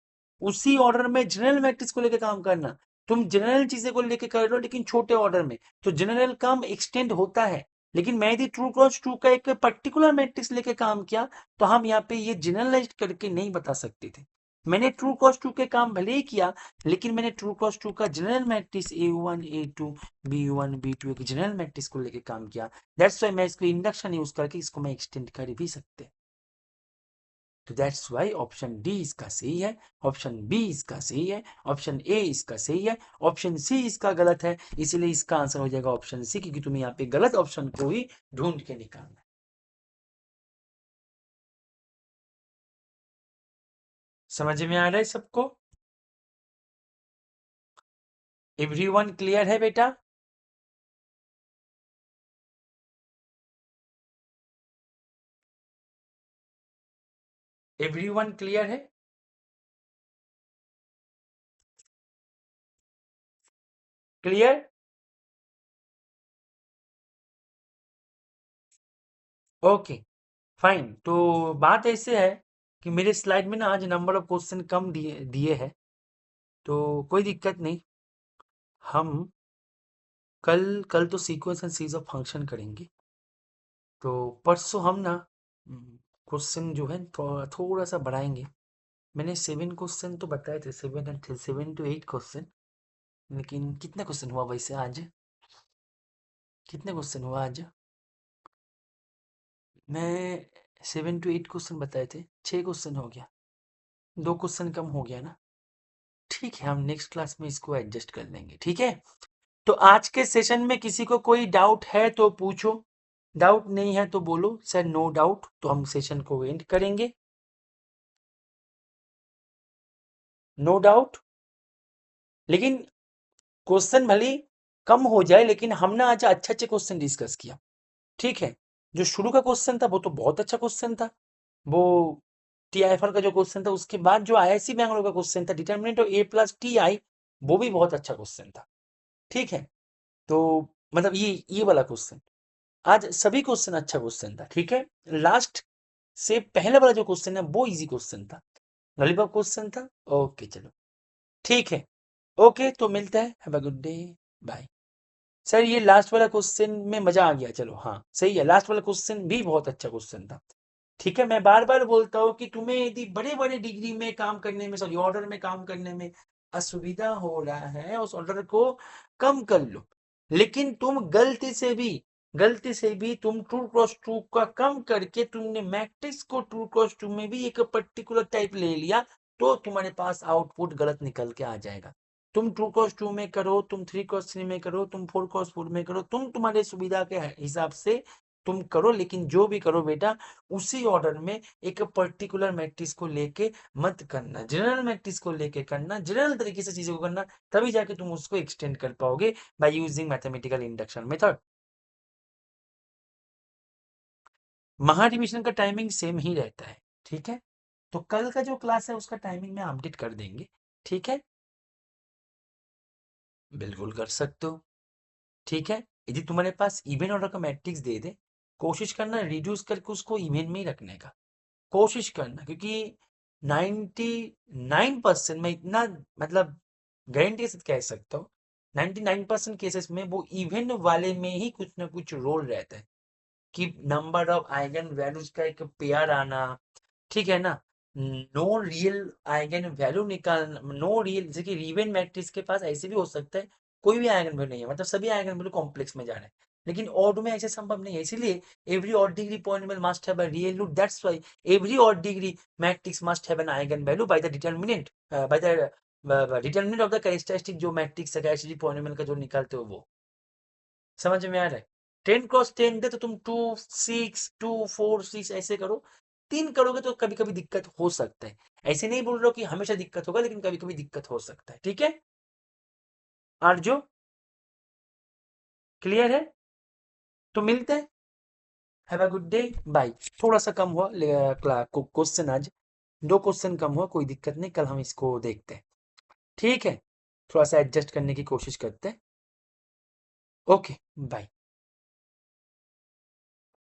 [SPEAKER 1] उसी ऑर्डर में जनरल मैट्रिक्स को लेके काम करना। तुम जनरल चीजें को लेके कर रहे हो लेकिन छोटे ऑर्डर में, तो जनरल काम एक्सटेंड होता है। लेकिन मैं यदि 2x2 का एक पर्टिकुलर मैट्रिक्स लेके काम किया तो हम यहाँ पे ये जनरलाइज करके नहीं बता सकते थे। मैंने 2x2 के काम भले ही किया, लेकिन मैंने 2x2 का general matrix A1 A2 B1 B2 एक जनरल मैट्रिक्स को लेके काम किया। दैट्स वाई मैं इसको इंडक्शन यूज करके इसको मैं एक्सटेंड कर भी सकते हैं। तो दैट्स वाई ऑप्शन डी इसका सही है, ऑप्शन बी इसका सही है, ऑप्शन ए इसका सही है, ऑप्शन सी इसका गलत है। इसलिए इसका आंसर हो जाएगा ऑप्शन सी, क्योंकि तुम्हें यहाँ पे गलत ऑप्शन को ही ढूंढ के निकालना है। समझ में आ रहा है सबको? एवरीवन क्लियर है बेटा? एवरीवन क्लियर है? क्लियर? Okay fine. तो बात ऐसे है कि मेरे स्लाइड में ना आज नंबर ऑफ क्वेश्चन कम दिए दिए हैं, तो कोई दिक्कत नहीं। हम कल कल तो sequence and series of function करेंगे, तो परसों हम ना क्वेश्चन जो है थोड़ा सा बढ़ाएंगे। मैंने 7 क्वेश्चन तो बताए थे, 7 to 8 क्वेश्चन, लेकिन कितने क्वेश्चन हुआ वैसे आज, कितने क्वेश्चन हुआ आज? मैं 7 to 8 क्वेश्चन बताए थे, 6 क्वेश्चन हो गया, 2 क्वेश्चन कम हो गया ना। ठीक है, हम नेक्स्ट क्लास में इसको एडजस्ट कर लेंगे, ठीक है। तो आज के सेशन में किसी को कोई डाउट है तो पूछो, डाउट नहीं है तो बोलो सर नो डाउट, तो हम सेशन को एंड करेंगे। No doubt. लेकिन क्वेश्चन भले कम हो जाए, लेकिन हमने आज अच्छे अच्छे क्वेश्चन डिस्कस किया, ठीक है। जो शुरू का क्वेश्चन था वो तो बहुत अच्छा क्वेश्चन था, वो टीआईएफआर का जो क्वेश्चन था, उसके बाद जो आईआईसी बैंगलोर का क्वेश्चन था determinant of A plus t आई, वो भी बहुत अच्छा क्वेश्चन था। ठीक है, तो मतलब ये वाला क्वेश्चन, आज सभी क्वेश्चन अच्छा क्वेश्चन था। ठीक है, लास्ट से पहले वाला जो क्वेश्चन है वो इजी क्वेश्चन था, लॉलीपॉप क्वेश्चन था। ओके चलो ठीक है, ओके तो मिलता है, have a good day, bye. Sir ये लास्ट वाला क्वेश्चन में मजा आ गया, चलो हाँ सही है, लास्ट वाला क्वेश्चन भी बहुत अच्छा क्वेश्चन था। ठीक है, मैं बार बार बोलता हूँ कि तुम्हें यदि बड़े बड़े डिग्री में काम करने में, सॉरी ऑर्डर में काम करने में असुविधा हो रहा है, उस ऑर्डर को कम कर लो। लेकिन तुम गलती से भी तुम टू क्रॉस टू का कम करके तुमने मैट्रिक्स को टू क्रॉस टू में भी एक पर्टिकुलर टाइप ले लिया, तो तुम्हारे पास आउटपुट गलत निकल के आ जाएगा। तुम टू क्रॉस टू में करो, तुम थ्री क्रॉस थ्री में करो, तुम फोर क्रॉस फोर में करो, तुम तुम्हारे सुविधा के हिसाब से तुम करो, लेकिन जो भी करो बेटा उसी ऑर्डर में एक पर्टिकुलर मैट्रिक्स को लेके मत करना, जनरल मैट्रिक्स को लेके करना, जनरल तरीके से चीजों को करना, तभी जाके तुम उसको एक्सटेंड कर पाओगे by using mathematical induction method. महाधिवेशन का टाइमिंग सेम ही रहता है। ठीक है, तो कल का जो क्लास है उसका टाइमिंग में अपडेट कर देंगे। ठीक है, बिल्कुल कर सकते हो। ठीक है, यदि तुम्हारे पास इवन ऑर्डर का मैट्रिक्स दे दे, कोशिश करना रिड्यूस करके उसको इवन में ही रखने का, कोशिश करना, क्योंकि 99% में इतना, मतलब गारंटी के साथ कह सकता हूँ, 99% केसेस में वो इवन वाले में ही कुछ ना कुछ रोल रहता है, कि नंबर ऑफ आइगन वैल्यूज का एक पेयर आना। ठीक है ना, नो रियल आइगन वैल्यू निकाल, नो रियल, जैसे कि रिवन मैट्रिक्स के पास ऐसे भी हो सकता है कोई भी आइगन वैल्यू नहीं है, मतलब सभी आइगन वैल्यू कॉम्प्लेक्स में जा रहे हैं, लेकिन ऑड में ऐसे संभव नहीं है, इसीलिए every odd degree polynomial must have a real root, that's why every odd degree matrix must have an eigen value by the determinant, by the determinant of the characteristic, जो मैट्रिक्स है characteristic polynomial का जो निकालते हो वो, समझ में आ रहा है। 10 क्रॉस 10 दे तो तुम 2 6 2 4 6 ऐसे करो, 3 करोगे तो कभी कभी दिक्कत हो सकता है, ऐसे नहीं बोल रहा हूँ कि हमेशा दिक्कत होगा, लेकिन कभी कभी दिक्कत हो सकता है। ठीक है, आरजू क्लियर है, तो मिलते हैं, have a good day, bye. थोड़ा सा कम हुआ क्वेश्चन आज, 2 क्वेश्चन कम हुआ, कोई दिक्कत नहीं, कल हम इसको देखते हैं। ठीक है, थोड़ा सा एडजस्ट करने की कोशिश करते हैं। Okay bye.